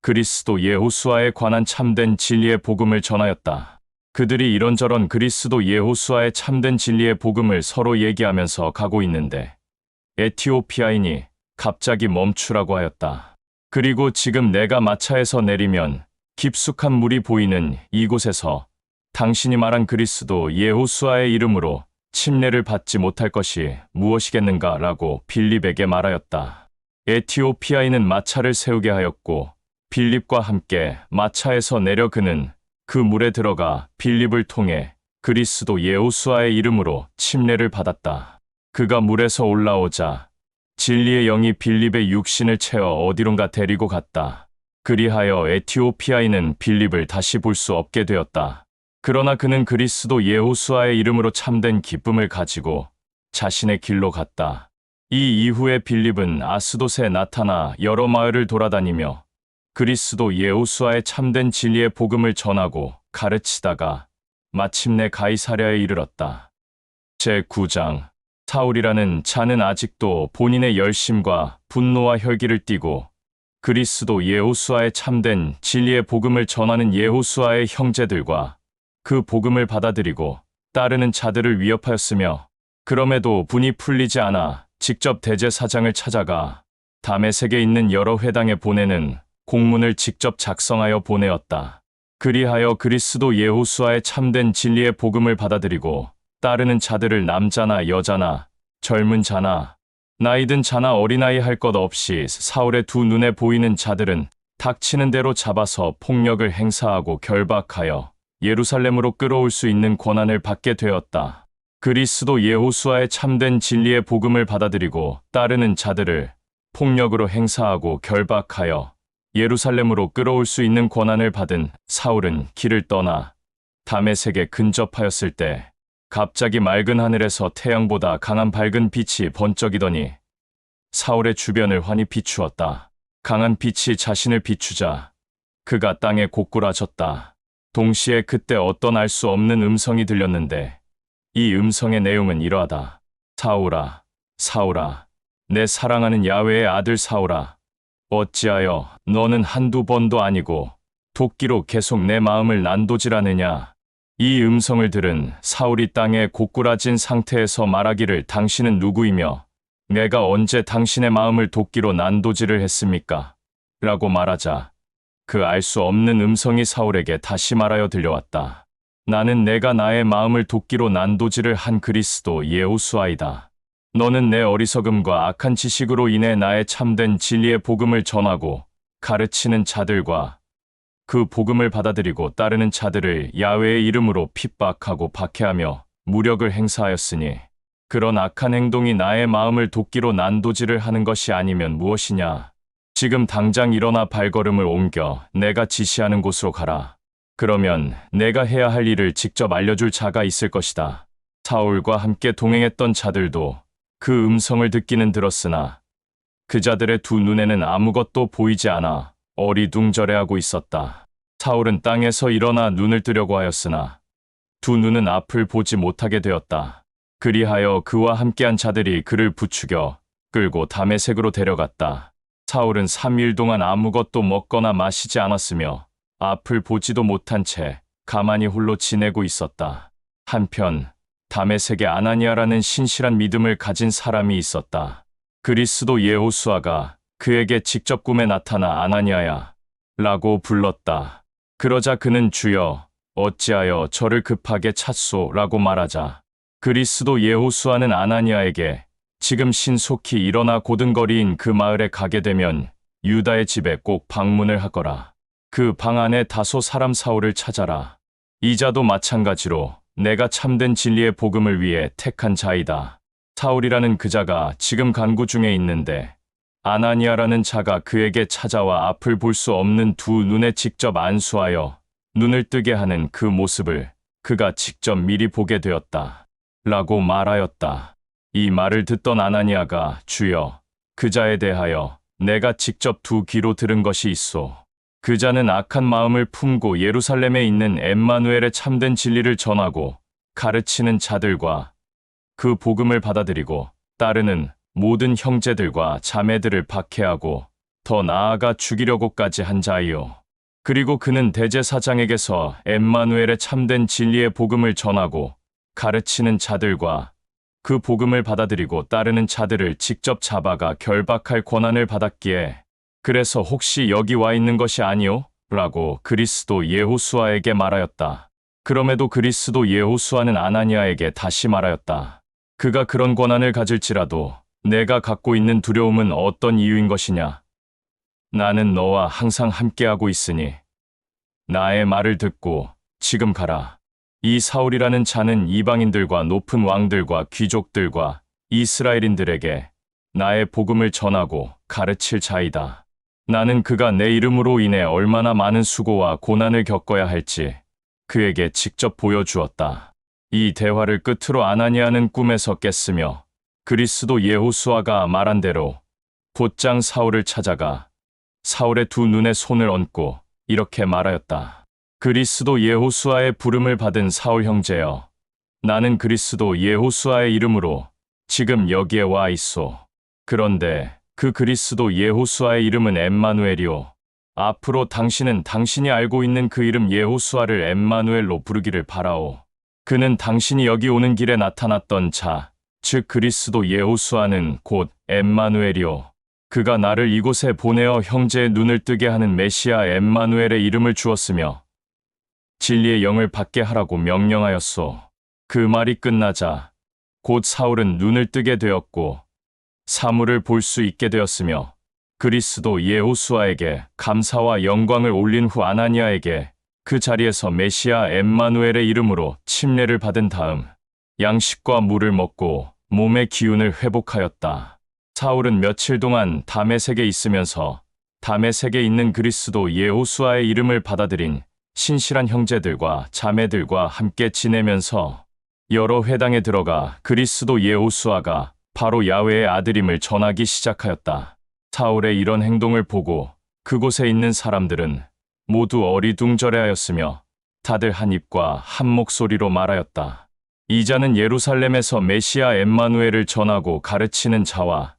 그리스도 예호수아에 관한 참된 진리의 복음을 전하였다. 그들이 이런저런 그리스도 예호수아의 참된 진리의 복음을 서로 얘기하면서 가고 있는데 에티오피아인이 갑자기 멈추라고 하였다. 그리고 지금 내가 마차에서 내리면 깊숙한 물이 보이는 이곳에서 당신이 말한 그리스도 예호수아의 이름으로 침례를 받지 못할 것이 무엇이겠는가 라고 빌립에게 말하였다. 에티오피아인은 마차를 세우게 하였고 빌립과 함께 마차에서 내려 그는 그 물에 들어가 빌립을 통해 그리스도 예호수아의 이름으로 침례를 받았다. 그가 물에서 올라오자 진리의 영이 빌립의 육신을 채워 어디론가 데리고 갔다. 그리하여 에티오피아인은 빌립을 다시 볼 수 없게 되었다. 그러나 그는 그리스도 예호수아의 이름으로 참된 기쁨을 가지고 자신의 길로 갔다. 이 이후에 빌립은 아스돗에 나타나 여러 마을을 돌아다니며 그리스도 예호수아의 참된 진리의 복음을 전하고 가르치다가 마침내 가이사랴에 이르렀다. 제9장. 사울이라는 자는 아직도 본인의 열심과 분노와 혈기를 띠고 그리스도 여호수아의 참된 진리의 복음을 전하는 여호수아의 형제들과 그 복음을 받아들이고 따르는 자들을 위협하였으며, 그럼에도 분이 풀리지 않아 직접 대제사장을 찾아가 다메섹에 있는 여러 회당에 보내는 공문을 직접 작성하여 보내었다. 그리하여 그리스도 여호수아의 참된 진리의 복음을 받아들이고 따르는 자들을 남자나 여자나 젊은 자나 나이든 자나 어린아이 할 것 없이 사울의 두 눈에 보이는 자들은 닥치는 대로 잡아서 폭력을 행사하고 결박하여 예루살렘으로 끌어올 수 있는 권한을 받게 되었다. 그리스도 여호수아의 참된 진리의 복음을 받아들이고 따르는 자들을 폭력으로 행사하고 결박하여 예루살렘으로 끌어올 수 있는 권한을 받은 사울은 길을 떠나 다메섹에 근접하였을 때 갑자기 맑은 하늘에서 태양보다 강한 밝은 빛이 번쩍이더니 사울의 주변을 환히 비추었다. 강한 빛이 자신을 비추자 그가 땅에 고꾸라졌다. 동시에 그때 어떤 알 수 없는 음성이 들렸는데 이 음성의 내용은 이러하다. 사울아, 사울아, 내 사랑하는 야훼의 아들 사울아, 어찌하여 너는 한두 번도 아니고 도끼로 계속 내 마음을 난도질하느냐. 이 음성을 들은 사울이 땅에 고꾸라진 상태에서 말하기를, 당신은 누구이며 내가 언제 당신의 마음을 도끼로 난도질을 했습니까? 라고 말하자 그 알 수 없는 음성이 사울에게 다시 말하여 들려왔다. 나는 내가 나의 마음을 도끼로 난도질을 한 그리스도 여호수아이다. 너는 내 어리석음과 악한 지식으로 인해 나의 참된 진리의 복음을 전하고 가르치는 자들과 그 복음을 받아들이고 따르는 자들을 야훼의 이름으로 핍박하고 박해하며 무력을 행사하였으니, 그런 악한 행동이 나의 마음을 도끼로 난도질을 하는 것이 아니면 무엇이냐. 지금 당장 일어나 발걸음을 옮겨 내가 지시하는 곳으로 가라. 그러면 내가 해야 할 일을 직접 알려줄 자가 있을 것이다. 사울과 함께 동행했던 자들도 그 음성을 듣기는 들었으나 그 자들의 두 눈에는 아무것도 보이지 않아 어리둥절해하고 있었다. 사울은 땅에서 일어나 눈을 뜨려고 하였으나 두 눈은 앞을 보지 못하게 되었다. 그리하여 그와 함께한 자들이 그를 부추겨 끌고 다메섹으로 데려갔다. 사울은 3일 동안 아무것도 먹거나 마시지 않았으며 앞을 보지도 못한 채 가만히 홀로 지내고 있었다. 한편 다메섹에 아나니아라는 신실한 믿음을 가진 사람이 있었다. 그리스도 여호수아가 그에게 직접 꿈에 나타나 아나니아야 라고 불렀다. 그러자 그는 주여 어찌하여 저를 급하게 찾소 라고 말하자 그리스도 여호수아는 아나니아에게 지금 신속히 일어나 고든거리인 그 마을에 가게 되면 유다의 집에 꼭 방문을 하거라. 그 방 안에 다소 사람 사울을 찾아라. 이 자도 마찬가지로 내가 참된 진리의 복음을 위해 택한 자이다. 사울이라는 그 자가 지금 간구 중에 있는데 아나니아라는 자가 그에게 찾아와 앞을 볼 수 없는 두 눈에 직접 안수하여 눈을 뜨게 하는 그 모습을 그가 직접 미리 보게 되었다. 라고 말하였다. 이 말을 듣던 아나니아가 주여 그 자에 대하여 내가 직접 두 귀로 들은 것이 있소. 그 자는 악한 마음을 품고 예루살렘에 있는 엠마누엘의 참된 진리를 전하고 가르치는 자들과 그 복음을 받아들이고 따르는 모든 형제들과 자매들을 박해하고 더 나아가 죽이려고까지 한 자이요. 그리고 그는 대제사장에게서 엠마누엘의 참된 진리의 복음을 전하고 가르치는 자들과 그 복음을 받아들이고 따르는 자들을 직접 잡아가 결박할 권한을 받았기에 그래서 혹시 여기 와 있는 것이 아니오? 라고 그리스도 여호수아에게 말하였다. 그럼에도 그리스도 여호수아는 아나니아에게 다시 말하였다. 그가 그런 권한을 가질지라도 내가 갖고 있는 두려움은 어떤 이유인 것이냐? 나는 너와 항상 함께하고 있으니 나의 말을 듣고 지금 가라. 이 사울이라는 자는 이방인들과 높은 왕들과 귀족들과 이스라엘인들에게 나의 복음을 전하고 가르칠 자이다. 나는 그가 내 이름으로 인해 얼마나 많은 수고와 고난을 겪어야 할지 그에게 직접 보여주었다. 이 대화를 끝으로 아나니아는 꿈에서 깼으며 그리스도 여호수아가 말한 대로 곧장 사울을 찾아가 사울의 두 눈에 손을 얹고 이렇게 말하였다. 그리스도 여호수아의 부름을 받은 사울 형제여, 나는 그리스도 여호수아의 이름으로 지금 여기에 와 있소. 그런데 그 그리스도 여호수아의 이름은 엠마누엘이요. 앞으로 당신은 당신이 알고 있는 그 이름 여호수아를 엠마누엘로 부르기를 바라오. 그는 당신이 여기 오는 길에 나타났던 자, 즉 그리스도 여호수아는 곧 엠마누엘이요. 그가 나를 이곳에 보내어 형제의 눈을 뜨게 하는 메시아 엠마누엘의 이름을 주었으며 진리의 영을 받게 하라고 명령하였소. 그 말이 끝나자 곧 사울은 눈을 뜨게 되었고 사물을 볼 수 있게 되었으며 그리스도 여호수아에게 감사와 영광을 올린 후 아나니아에게 그 자리에서 메시아 엠마누엘의 이름으로 침례를 받은 다음 양식과 물을 먹고 몸의 기운을 회복하였다. 사울은 며칠 동안 다메섹에 있으면서 다메섹에 있는 그리스도 여호수아의 이름을 받아들인 신실한 형제들과 자매들과 함께 지내면서 여러 회당에 들어가 그리스도 여호수아가 바로 야훼의 아들임을 전하기 시작하였다. 사울의 이런 행동을 보고 그곳에 있는 사람들은 모두 어리둥절해하였으며 다들 한 입과 한 목소리로 말하였다. 이 자는 예루살렘에서 메시아 엠마누엘을 전하고 가르치는 자와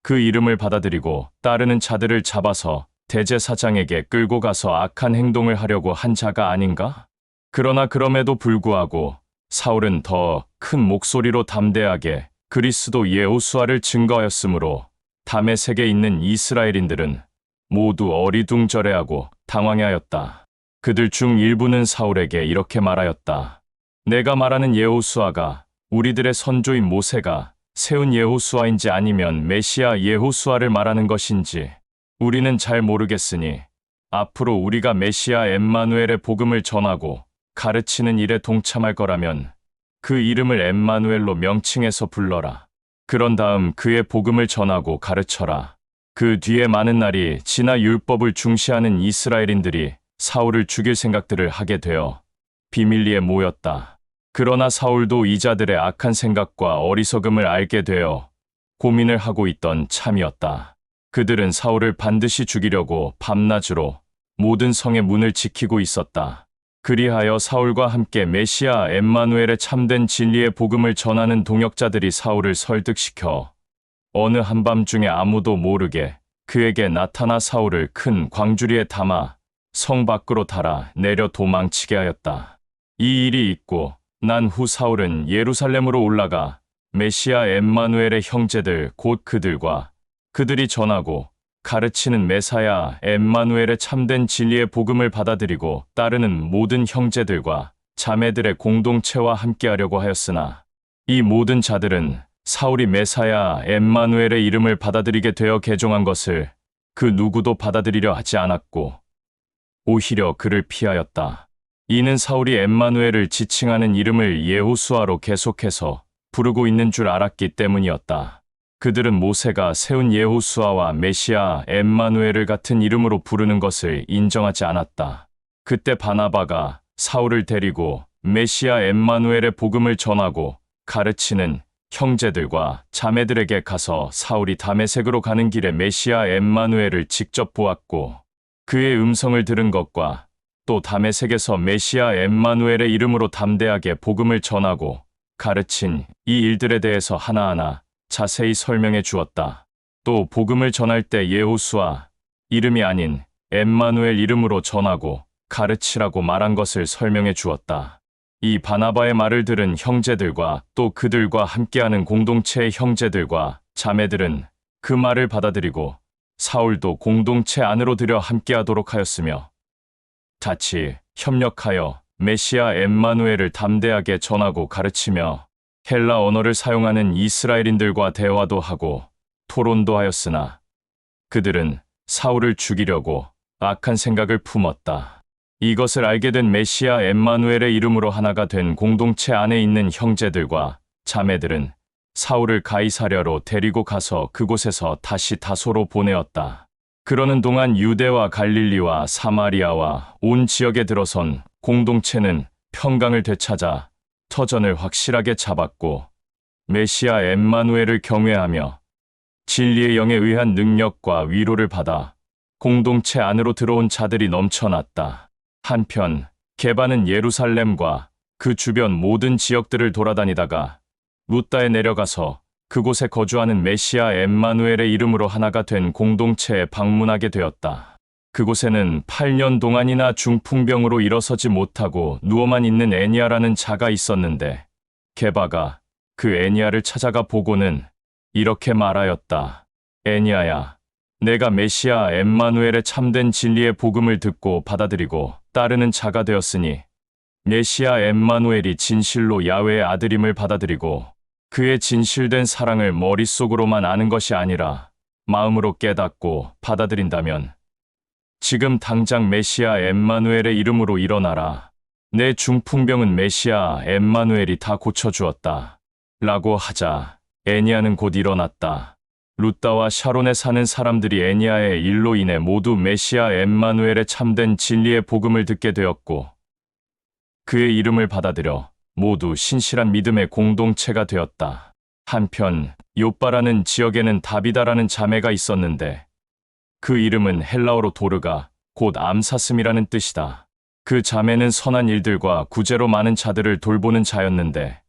그 이름을 받아들이고 따르는 자들을 잡아서 대제사장에게 끌고 가서 악한 행동을 하려고 한 자가 아닌가? 그러나 그럼에도 불구하고 사울은 더 큰 목소리로 담대하게 그리스도 여호수아를 증거하였으므로 다메섹에 있는 이스라엘인들은 모두 어리둥절해하고 당황해하였다. 그들 중 일부는 사울에게 이렇게 말하였다. 내가 말하는 여호수아가 우리들의 선조인 모세가 세운 여호수아인지 아니면 메시아 여호수아를 말하는 것인지 우리는 잘 모르겠으니 앞으로 우리가 메시아 엠마누엘의 복음을 전하고 가르치는 일에 동참할 거라면 그 이름을 엠마누엘로 명칭해서 불러라. 그런 다음 그의 복음을 전하고 가르쳐라. 그 뒤에 많은 날이 지나 율법을 중시하는 이스라엘인들이 사울을 죽일 생각들을 하게 되어 비밀리에 모였다. 그러나 사울도 이 자들의 악한 생각과 어리석음을 알게 되어 고민을 하고 있던 참이었다. 그들은 사울을 반드시 죽이려고 밤낮으로 모든 성의 문을 지키고 있었다. 그리하여 사울과 함께 메시아 엠마누엘의 참된 진리의 복음을 전하는 동역자들이 사울을 설득시켜 어느 한밤중에 아무도 모르게 그에게 나타나 사울을 큰 광주리에 담아 성 밖으로 달아 내려 도망치게 하였다. 이 일이 있고 난 후 사울은 예루살렘으로 올라가 메시아 엠마누엘의 형제들 곧 그들과 그들이 전하고 가르치는 메사야 엠마누엘의 참된 진리의 복음을 받아들이고 따르는 모든 형제들과 자매들의 공동체와 함께하려고 하였으나 이 모든 자들은 사울이 메사야 엠마누엘의 이름을 받아들이게 되어 개종한 것을 그 누구도 받아들이려 하지 않았고 오히려 그를 피하였다. 이는 사울이 엠마누엘을 지칭하는 이름을 여호수아로 계속해서 부르고 있는 줄 알았기 때문이었다. 그들은 모세가 세운 여호수아와 메시아 엠마누엘을 같은 이름으로 부르는 것을 인정하지 않았다. 그때 바나바가 사울을 데리고 메시아 엠마누엘의 복음을 전하고 가르치는 형제들과 자매들에게 가서 사울이 다메섹으로 가는 길에 메시아 엠마누엘을 직접 보았고 그의 음성을 들은 것과 또 다메섹에서 메시아 엠마누엘의 이름으로 담대하게 복음을 전하고 가르친 이 일들에 대해서 하나하나 자세히 설명해 주었다. 또 복음을 전할 때 여호수아 이름이 아닌 엠마누엘 이름으로 전하고 가르치라고 말한 것을 설명해 주었다. 이 바나바의 말을 들은 형제들과 또 그들과 함께하는 공동체의 형제들과 자매들은 그 말을 받아들이고 사울도 공동체 안으로 들여 함께하도록 하였으며 같이 협력하여 메시아 엠마누엘을 담대하게 전하고 가르치며 헬라 언어를 사용하는 이스라엘인들과 대화도 하고 토론도 하였으나 그들은 사울을 죽이려고 악한 생각을 품었다. 이것을 알게 된 메시아 엠마누엘의 이름으로 하나가 된 공동체 안에 있는 형제들과 자매들은 사울을 가이사랴로 데리고 가서 그곳에서 다시 다소로 보내었다. 그러는 동안 유대와 갈릴리와 사마리아와 온 지역에 들어선 공동체는 평강을 되찾아 터전을 확실하게 잡았고 메시아 엠마누엘을 경외하며 진리의 영에 의한 능력과 위로를 받아 공동체 안으로 들어온 자들이 넘쳐났다. 한편 게바는 예루살렘과 그 주변 모든 지역들을 돌아다니다가 루다에 내려가서 그곳에 거주하는 메시아 엠마누엘의 이름으로 하나가 된 공동체에 방문하게 되었다. 그곳에는 8년 동안이나 중풍병으로 일어서지 못하고 누워만 있는 애니야라는 자가 있었는데 게바가 그 애니야를 찾아가 보고는 이렇게 말하였다. 애니야야, 내가 메시아 엠마누엘의 참된 진리의 복음을 듣고 받아들이고 따르는 자가 되었으니 메시아 엠마누엘이 진실로 야훼의 아들임을 받아들이고 그의 진실된 사랑을 머릿속으로만 아는 것이 아니라 마음으로 깨닫고 받아들인다면 지금 당장 메시아 엠마누엘의 이름으로 일어나라. 내 중풍병은 메시아 엠마누엘이 다 고쳐주었다. 라고 하자 애니야는 곧 일어났다. 루다와 샤론에 사는 사람들이 애니야의 일로 인해 모두 메시아 엠마누엘의 참된 진리의 복음을 듣게 되었고 그의 이름을 받아들여 모두 신실한 믿음의 공동체가 되었다. 한편 요빠라는 지역에는 다비다라는 자매가 있었는데 그 이름은 헬라어로 도르가 곧 암사슴이라는 뜻이다. 그 자매는 선한 일들과 구제로 많은 자들을 돌보는 자였는데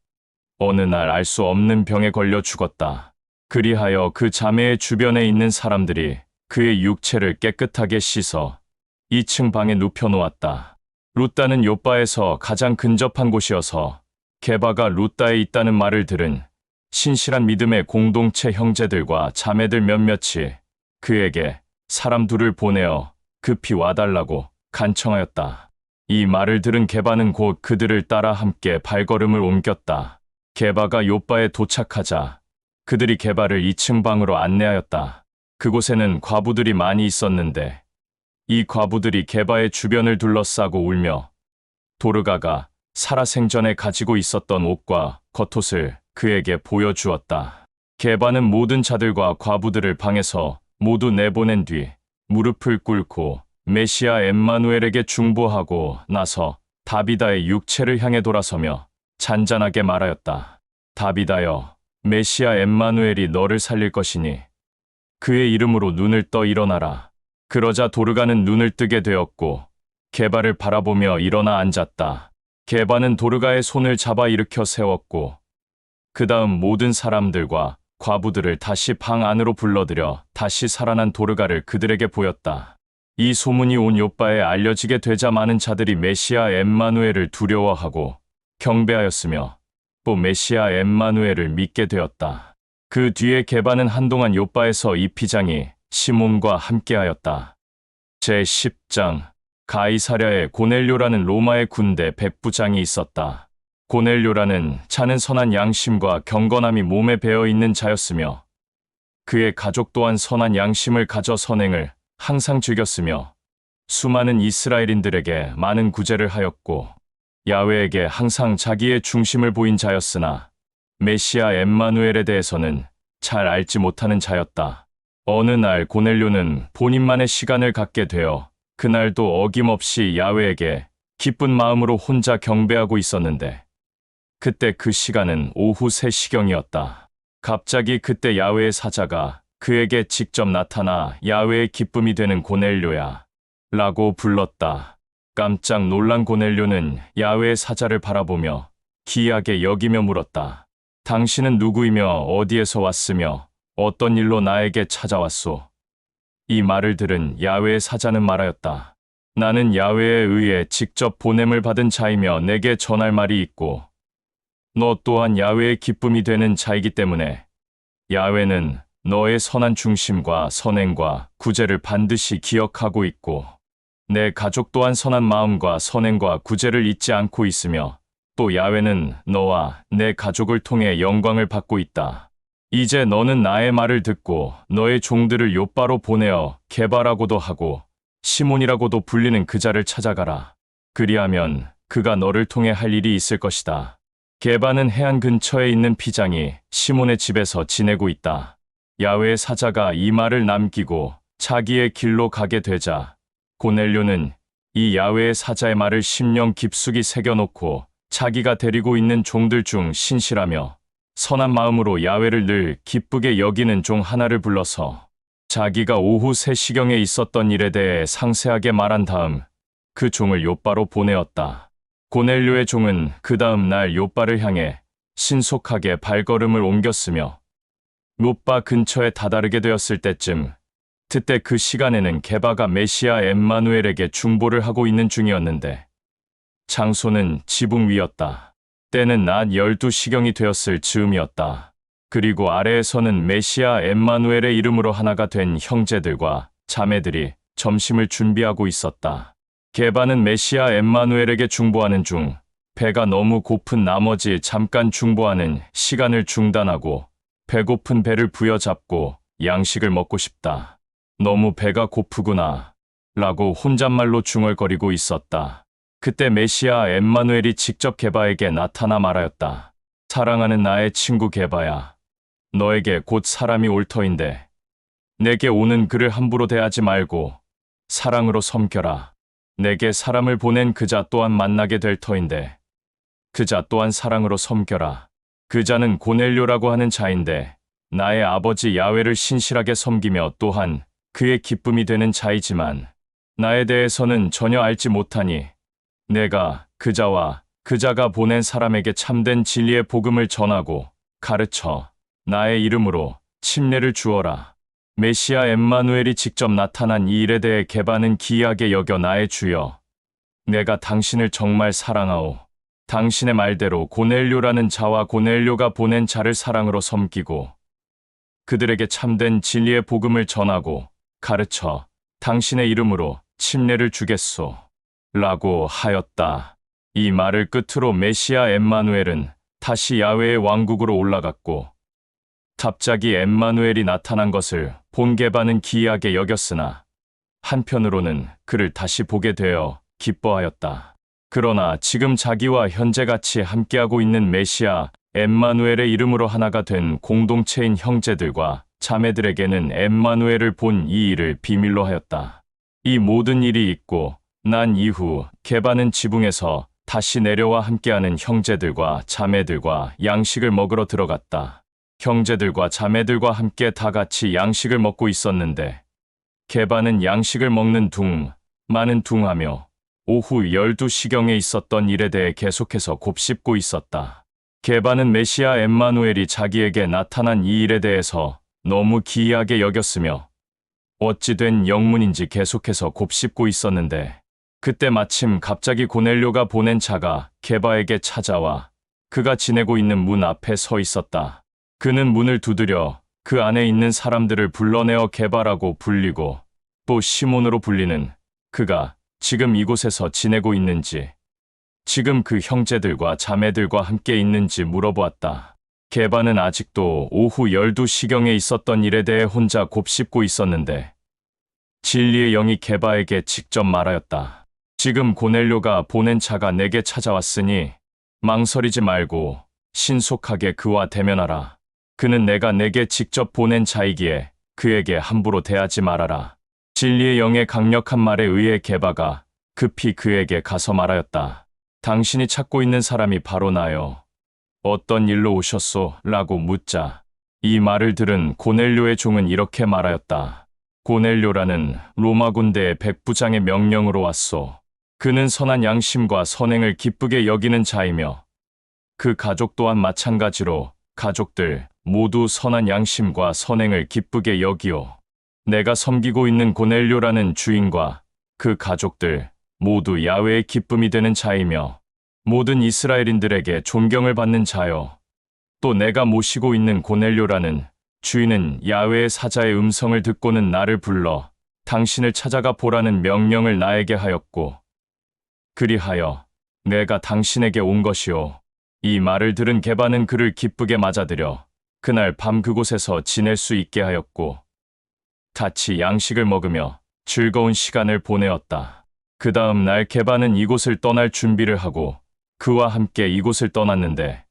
어느 날 알 수 없는 병에 걸려 죽었다. 그리하여 그 자매의 주변에 있는 사람들이 그의 육체를 깨끗하게 씻어 2층 방에 눕혀놓았다. 루다는 요빠에서 가장 근접한 곳이어서 게바가 루다에 있다는 말을 들은 신실한 믿음의 공동체 형제들과 자매들 몇몇이 그에게 사람 둘을 보내어 급히 와달라고 간청하였다. 이 말을 들은 게바는 곧 그들을 따라 함께 발걸음을 옮겼다. 게바가 요빠에 도착하자 그들이 게바를 2층 방으로 안내하였다. 그곳에는 과부들이 많이 있었는데 이 과부들이 게바의 주변을 둘러싸고 울며 도르가가 살아생전에 가지고 있었던 옷과 겉옷을 그에게 보여주었다. 게바는 모든 자들과 과부들을 방에서 모두 내보낸 뒤 무릎을 꿇고 메시아 엠마누엘에게 중보하고 나서 다비다의 육체를 향해 돌아서며 잔잔하게 말하였다. 다비다여, 메시아 엠마누엘이 너를 살릴 것이니 그의 이름으로 눈을 떠 일어나라. 그러자 도르가는 눈을 뜨게 되었고 게바를 바라보며 일어나 앉았다. 게바는 도르가의 손을 잡아 일으켜 세웠고 그 다음 모든 사람들과 과부들을 다시 방 안으로 불러들여 다시 살아난 도르가를 그들에게 보였다. 이 소문이 온 요빠에 알려지게 되자 많은 자들이 메시아 엠마누엘을 두려워하고 경배하였으며 또 메시아 엠마누엘을 믿게 되었다. 그 뒤에 게바는 한동안 요빠에서 이피장이 시몬과 함께하였다. 제10장 가이사랴에 고넬료라는 로마의 군대 백부장이 있었다. 고넬료라는 자는 선한 양심과 경건함이 몸에 배어 있는 자였으며 그의 가족 또한 선한 양심을 가져 선행을 항상 즐겼으며 수많은 이스라엘인들에게 많은 구제를 하였고 야훼에게 항상 자기의 중심을 보인 자였으나 메시아 엠마누엘에 대해서는 잘 알지 못하는 자였다. 어느 날 고넬료는 본인만의 시간을 갖게 되어 그날도 어김없이 야훼에게 기쁜 마음으로 혼자 경배하고 있었는데 그때 그 시간은 오후 3시경이었다. 갑자기 그때 야훼의 사자가 그에게 직접 나타나 야훼의 기쁨이 되는 고넬료야 라고 불렀다. 깜짝 놀란 고넬료는 야훼의 사자를 바라보며 기이하게 여기며 물었다. 당신은 누구이며 어디에서 왔으며 어떤 일로 나에게 찾아왔소? 이 말을 들은 야훼의 사자는 말하였다. 나는 야훼에 의해 직접 보냄을 받은 자이며 내게 전할 말이 있고 너 또한 야훼의 기쁨이 되는 자이기 때문에 야훼는 너의 선한 중심과 선행과 구제를 반드시 기억하고 있고 내 가족 또한 선한 마음과 선행과 구제를 잊지 않고 있으며 또 야훼는 너와 내 가족을 통해 영광을 받고 있다. 이제 너는 나의 말을 듣고 너의 종들을 요빠로 보내어 게바라고도 하고 시몬이라고도 불리는 그 자를 찾아가라. 그리하면 그가 너를 통해 할 일이 있을 것이다. 게바는 해안 근처에 있는 피장이 시몬의 집에서 지내고 있다. 야훼의 사자가 이 말을 남기고 자기의 길로 가게 되자 고넬료는 이 야훼의 사자의 말을 심령 깊숙이 새겨놓고 자기가 데리고 있는 종들 중 신실하며 선한 마음으로 야훼를 늘 기쁘게 여기는 종 하나를 불러서 자기가 오후 3시경에 있었던 일에 대해 상세하게 말한 다음 그 종을 욥바로 보내었다. 고넬료의 종은 그 다음 날 욥바를 향해 신속하게 발걸음을 옮겼으며 욥바 근처에 다다르게 되었을 때쯤, 그때 그 시간에는 게바가 메시아 엠마누엘에게 중보를 하고 있는 중이었는데 장소는 지붕 위였다. 때는 낮 12시경이 되었을 즈음이었다. 그리고 아래에서는 메시아 엠마누엘의 이름으로 하나가 된 형제들과 자매들이 점심을 준비하고 있었다. 게바는 메시아 엠마누엘에게 중보하는 중 배가 너무 고픈 나머지 잠깐 중보하는 시간을 중단하고 배고픈 배를 부여잡고 양식을 먹고 싶다. 너무 배가 고프구나 라고 혼잣말로 중얼거리고 있었다. 그때 메시아 엠마누엘이 직접 게바에게 나타나 말하였다. 사랑하는 나의 친구 게바야, 너에게 곧 사람이 올 터인데 내게 오는 그를 함부로 대하지 말고 사랑으로 섬겨라. 내게 사람을 보낸 그자 또한 만나게 될 터인데 그자 또한 사랑으로 섬겨라. 그자는 고넬료라고 하는 자인데 나의 아버지 야훼를 신실하게 섬기며 또한 그의 기쁨이 되는 자이지만 나에 대해서는 전혀 알지 못하니 내가 그자와 그자가 보낸 사람에게 참된 진리의 복음을 전하고 가르쳐 나의 이름으로 침례를 주어라. 메시아 엠마누엘이 직접 나타난 이 일에 대해 게바는 기이하게 여겨 나의 주여, 내가 당신을 정말 사랑하오. 당신의 말대로 고넬료라는 자와 고넬료가 보낸 자를 사랑으로 섬기고 그들에게 참된 진리의 복음을 전하고 가르쳐 당신의 이름으로 침례를 주겠소 라고 하였다. 이 말을 끝으로 메시아 엠마누엘은 다시 야훼의 왕국으로 올라갔고 갑자기 엠마누엘이 나타난 것을 본 게바는 기이하게 여겼으나 한편으로는 그를 다시 보게 되어 기뻐하였다. 그러나 지금 자기와 현재같이 함께하고 있는 메시아 엠마누엘의 이름으로 하나가 된 공동체인 형제들과 자매들에게는 엠마누엘을 본 이 일을 비밀로 하였다. 이 모든 일이 있고 난 이후 게바는 지붕에서 다시 내려와 함께하는 형제들과 자매들과 양식을 먹으러 들어갔다. 형제들과 자매들과 함께 다 같이 양식을 먹고 있었는데 게바는 양식을 먹는 둥 마는 둥하며 오후 12시경에 있었던 일에 대해 계속해서 곱씹고 있었다. 게바는 메시아 엠마누엘이 자기에게 나타난 이 일에 대해서 너무 기이하게 여겼으며 어찌 된 영문인지 계속해서 곱씹고 있었는데 그때 마침 갑자기 고넬료가 보낸 자가 게바에게 찾아와 그가 지내고 있는 문 앞에 서 있었다. 그는 문을 두드려 그 안에 있는 사람들을 불러내어 게바라고 불리고 또 시몬으로 불리는 그가 지금 이곳에서 지내고 있는지, 지금 그 형제들과 자매들과 함께 있는지 물어보았다. 게바는 아직도 오후 12시경에 있었던 일에 대해 혼자 곱씹고 있었는데 진리의 영이 게바에게 직접 말하였다. 지금 고넬료가 보낸 자가 내게 찾아왔으니 망설이지 말고 신속하게 그와 대면하라. 그는 내게 직접 보낸 자이기에 그에게 함부로 대하지 말아라. 진리의 영의 강력한 말에 의해 게바가 급히 그에게 가서 말하였다. 당신이 찾고 있는 사람이 바로 나요. 어떤 일로 오셨소? 라고 묻자 이 말을 들은 고넬료의 종은 이렇게 말하였다. 고넬료라는 로마 군대의 백부장의 명령으로 왔소. 그는 선한 양심과 선행을 기쁘게 여기는 자이며 그 가족 또한 마찬가지로 가족들 모두 선한 양심과 선행을 기쁘게 여기오. 내가 섬기고 있는 고넬료라는 주인과 그 가족들 모두 야훼의 기쁨이 되는 자이며 모든 이스라엘인들에게 존경을 받는 자요. 또 내가 모시고 있는 고넬료라는 주인은 야훼의 사자의 음성을 듣고는 나를 불러 당신을 찾아가 보라는 명령을 나에게 하였고 그리하여 내가 당신에게 온 것이오. 이 말을 들은 게바는 그를 기쁘게 맞아들여 그날 밤 그곳에서 지낼 수 있게 하였고 같이 양식을 먹으며 즐거운 시간을 보내었다. 그 다음 날 게바는 이곳을 떠날 준비를 하고 그와 함께 이곳을 떠났는데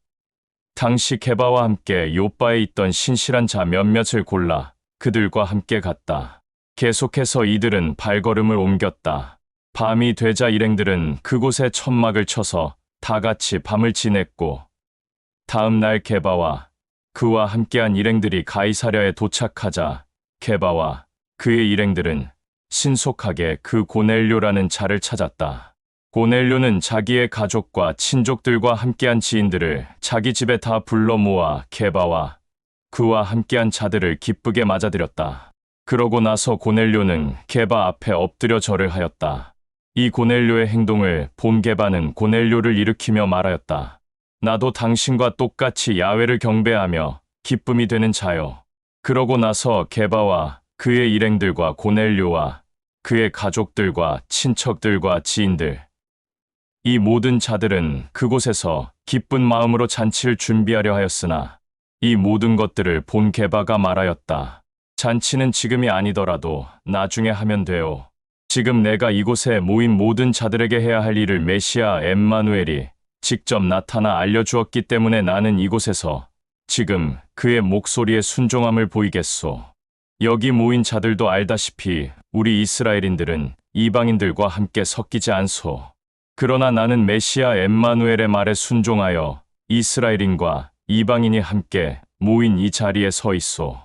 당시 게바와 함께 욥바에 있던 신실한 자 몇몇을 골라 그들과 함께 갔다. 계속해서 이들은 발걸음을 옮겼다. 밤이 되자 일행들은 그곳에 천막을 쳐서 다 같이 밤을 지냈고 다음 날 게바와 그와 함께한 일행들이 가이사랴에 도착하자 게바와 그의 일행들은 신속하게 그 고넬료라는 자를 찾았다. 고넬료는 자기의 가족과 친족들과 함께한 지인들을 자기 집에 다 불러 모아 게바와 그와 함께한 자들을 기쁘게 맞아들였다. 그러고 나서 고넬료는 게바 앞에 엎드려 절을 하였다. 이 고넬료의 행동을 본 게바는 고넬료를 일으키며 말하였다. 나도 당신과 똑같이 야훼를 경배하며 기쁨이 되는 자요. 그러고 나서 게바와 그의 일행들과 고넬료와 그의 가족들과 친척들과 지인들, 이 모든 자들은 그곳에서 기쁜 마음으로 잔치를 준비하려 하였으나 이 모든 것들을 본 게바가 말하였다. 잔치는 지금이 아니더라도 나중에 하면 돼요. 지금 내가 이곳에 모인 모든 자들에게 해야 할 일을 메시아 엠마누엘이 직접 나타나 알려주었기 때문에 나는 이곳에서 지금 그의 목소리에 순종함을 보이겠소. 여기 모인 자들도 알다시피 우리 이스라엘인들은 이방인들과 함께 섞이지 않소. 그러나 나는 메시아 엠마누엘의 말에 순종하여 이스라엘인과 이방인이 함께 모인 이 자리에 서 있소.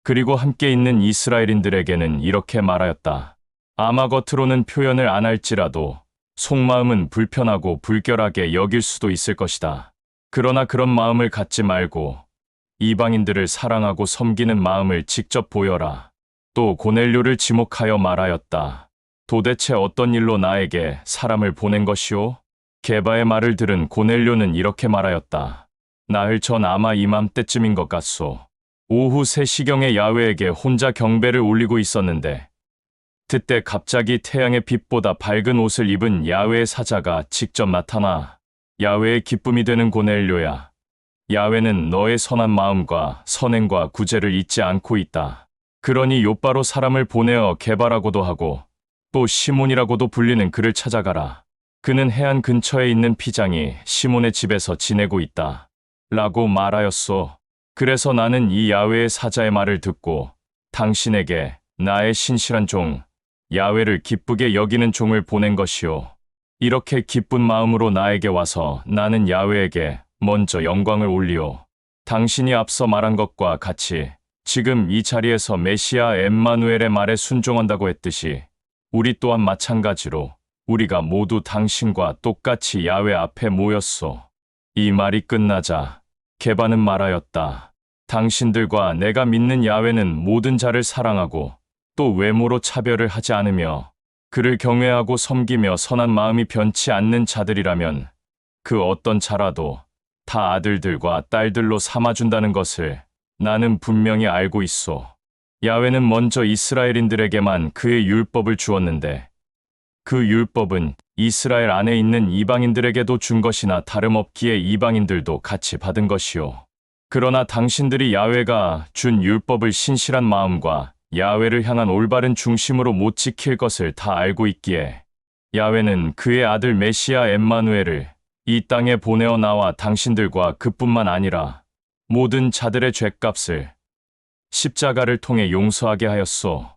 그리고 함께 있는 이스라엘인들에게는 이렇게 말하였다. 아마 겉으로는 표현을 안 할지라도 속마음은 불편하고 불결하게 여길 수도 있을 것이다. 그러나 그런 마음을 갖지 말고 이방인들을 사랑하고 섬기는 마음을 직접 보여라. 또 고넬료를 지목하여 말하였다. 도대체 어떤 일로 나에게 사람을 보낸 것이오? 게바의 말을 들은 고넬료는 이렇게 말하였다. 나흘 전 아마 이맘때쯤인 것 같소. 오후 3시경에 야훼에게 혼자 경배를 올리고 있었는데 그때 갑자기 태양의 빛보다 밝은 옷을 입은 야훼의 사자가 직접 나타나 야훼의 기쁨이 되는 고넬료야. 야훼는 너의 선한 마음과 선행과 구제를 잊지 않고 있다. 그러니 욥바로 사람을 보내어 게바라고도 하고 또 시몬이라고도 불리는 그를 찾아가라. 그는 해안 근처에 있는 피장이 시몬의 집에서 지내고 있다. 라고 말하였소. 그래서 나는 이 야훼의 사자의 말을 듣고 당신에게 나의 신실한 종, 야훼를 기쁘게 여기는 종을 보낸 것이오. 이렇게 기쁜 마음으로 나에게 와서 나는 야훼에게 먼저 영광을 올리오. 당신이 앞서 말한 것과 같이 지금 이 자리에서 메시아 엠마누엘의 말에 순종한다고 했듯이 우리 또한 마찬가지로 우리가 모두 당신과 똑같이 야훼 앞에 모였소. 이 말이 끝나자 게바는 말하였다. 당신들과 내가 믿는 야훼는 모든 자를 사랑하고 또 외모로 차별을 하지 않으며 그를 경외하고 섬기며 선한 마음이 변치 않는 자들이라면 그 어떤 자라도 다 아들들과 딸들로 삼아준다는 것을 나는 분명히 알고 있소. 야훼는 먼저 이스라엘인들에게만 그의 율법을 주었는데 그 율법은 이스라엘 안에 있는 이방인들에게도 준 것이나 다름없기에 이방인들도 같이 받은 것이오. 그러나 당신들이 야훼가 준 율법을 신실한 마음과 야훼를 향한 올바른 중심으로 못 지킬 것을 다 알고 있기에 야훼는 그의 아들 메시아 엠마누엘을 이 땅에 보내어 나와 당신들과 그뿐만 아니라 모든 자들의 죗값을 십자가를 통해 용서하게 하였소.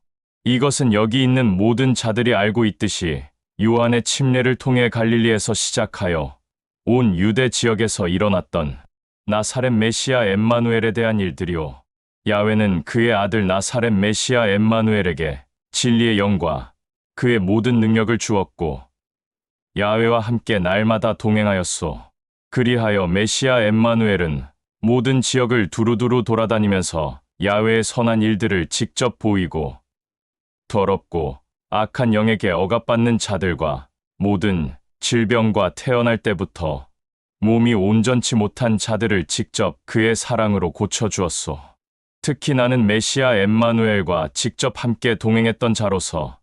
이것은 여기 있는 모든 자들이 알고 있듯이 요한의 침례를 통해 갈릴리에서 시작하여 온 유대 지역에서 일어났던 나사렛 메시아 엠마누엘에 대한 일들이오. 야훼는 그의 아들 나사렛 메시아 엠마누엘에게 진리의 영과 그의 모든 능력을 주었고 야훼와 함께 날마다 동행하였소. 그리하여 메시아 엠마누엘은 모든 지역을 두루두루 돌아다니면서 야훼의 선한 일들을 직접 보이고 더럽고 악한 영에게 억압받는 자들과 모든 질병과 태어날 때부터 몸이 온전치 못한 자들을 직접 그의 사랑으로 고쳐주었소. 특히 나는 메시아 엠마누엘과 직접 함께 동행했던 자로서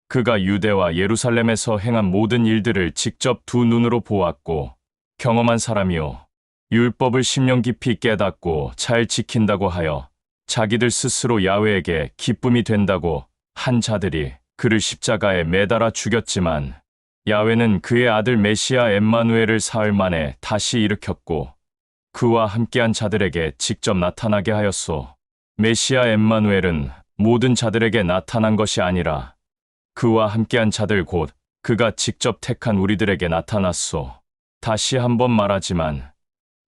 그가 유대와 예루살렘에서 행한 모든 일들을 직접 두 눈으로 보았고 경험한 사람이요. 율법을 심령 깊이 깨닫고 잘 지킨다고 하여 자기들 스스로 야훼에게 기쁨이 된다고 한 자들이 그를 십자가에 매달아 죽였지만 야훼는 그의 아들 메시아 엠마누엘을 사흘 만에 다시 일으켰고 그와 함께한 자들에게 직접 나타나게 하였소. 메시아 엠마누엘은 모든 자들에게 나타난 것이 아니라 그와 함께한 자들 곧 그가 직접 택한 우리들에게 나타났소. 다시 한번 말하지만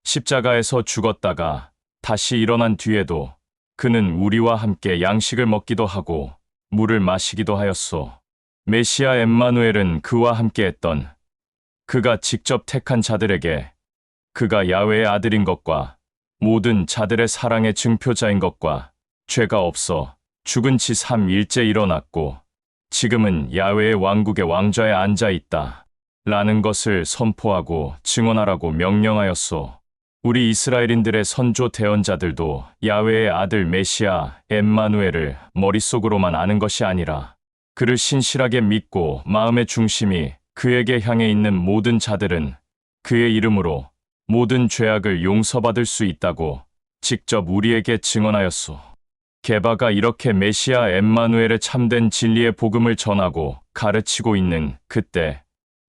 십자가에서 죽었다가 다시 일어난 뒤에도 그는 우리와 함께 양식을 먹기도 하고 물을 마시기도 하였소. 메시아 엠마누엘은 그와 함께했던 그가 직접 택한 자들에게 그가 야훼의 아들인 것과 모든 자들의 사랑의 증표자인 것과 죄가 없어 죽은 지 3일째 일어났고 지금은 야훼의 왕국의 왕좌에 앉아 있다 라는 것을 선포하고 증언하라고 명령하였소. 우리 이스라엘인들의 선조 대언자들도 야훼의 아들 메시아 엠마누엘을 머릿속으로만 아는 것이 아니라 그를 신실하게 믿고 마음의 중심이 그에게 향해 있는 모든 자들은 그의 이름으로 모든 죄악을 용서받을 수 있다고 직접 우리에게 증언하였소. 게바가 이렇게 메시아 엠마누엘의 참된 진리의 복음을 전하고 가르치고 있는 그때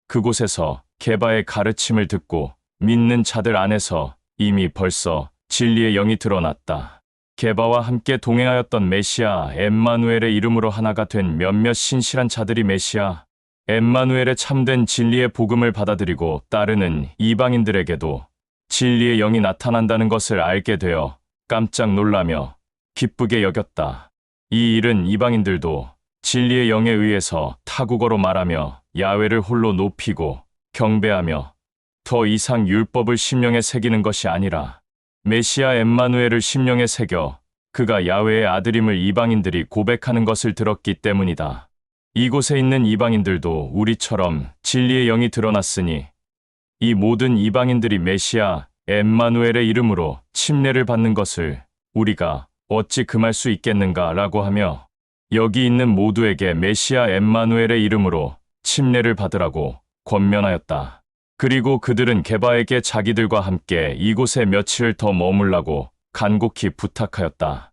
그곳에서 게바의 가르침을 듣고 믿는 자들 안에서 이미 벌써 진리의 영이 드러났다. 게바와 함께 동행하였던 메시아 엠마누엘의 이름으로 하나가 된 몇몇 신실한 자들이 메시아 엠마누엘의 참된 진리의 복음을 받아들이고 따르는 이방인들에게도 진리의 영이 나타난다는 것을 알게 되어 깜짝 놀라며 기쁘게 여겼다. 이 일은 이방인들도 진리의 영에 의해서 타국어로 말하며 야훼를 홀로 높이고 경배하며 더 이상 율법을 심령에 새기는 것이 아니라 메시아 엠마누엘을 심령에 새겨 그가 야훼의 아들임을 이방인들이 고백하는 것을 들었기 때문이다. 이곳에 있는 이방인들도 우리처럼 진리의 영이 드러났으니 이 모든 이방인들이 메시아 엠마누엘의 이름으로 침례를 받는 것을 우리가 어찌 금할 수 있겠는가 라고 하며 여기 있는 모두에게 메시아 엠마누엘의 이름으로 침례를 받으라고 권면하였다. 그리고 그들은 게바에게 자기들과 함께 이곳에 며칠 더 머물라고 간곡히 부탁하였다.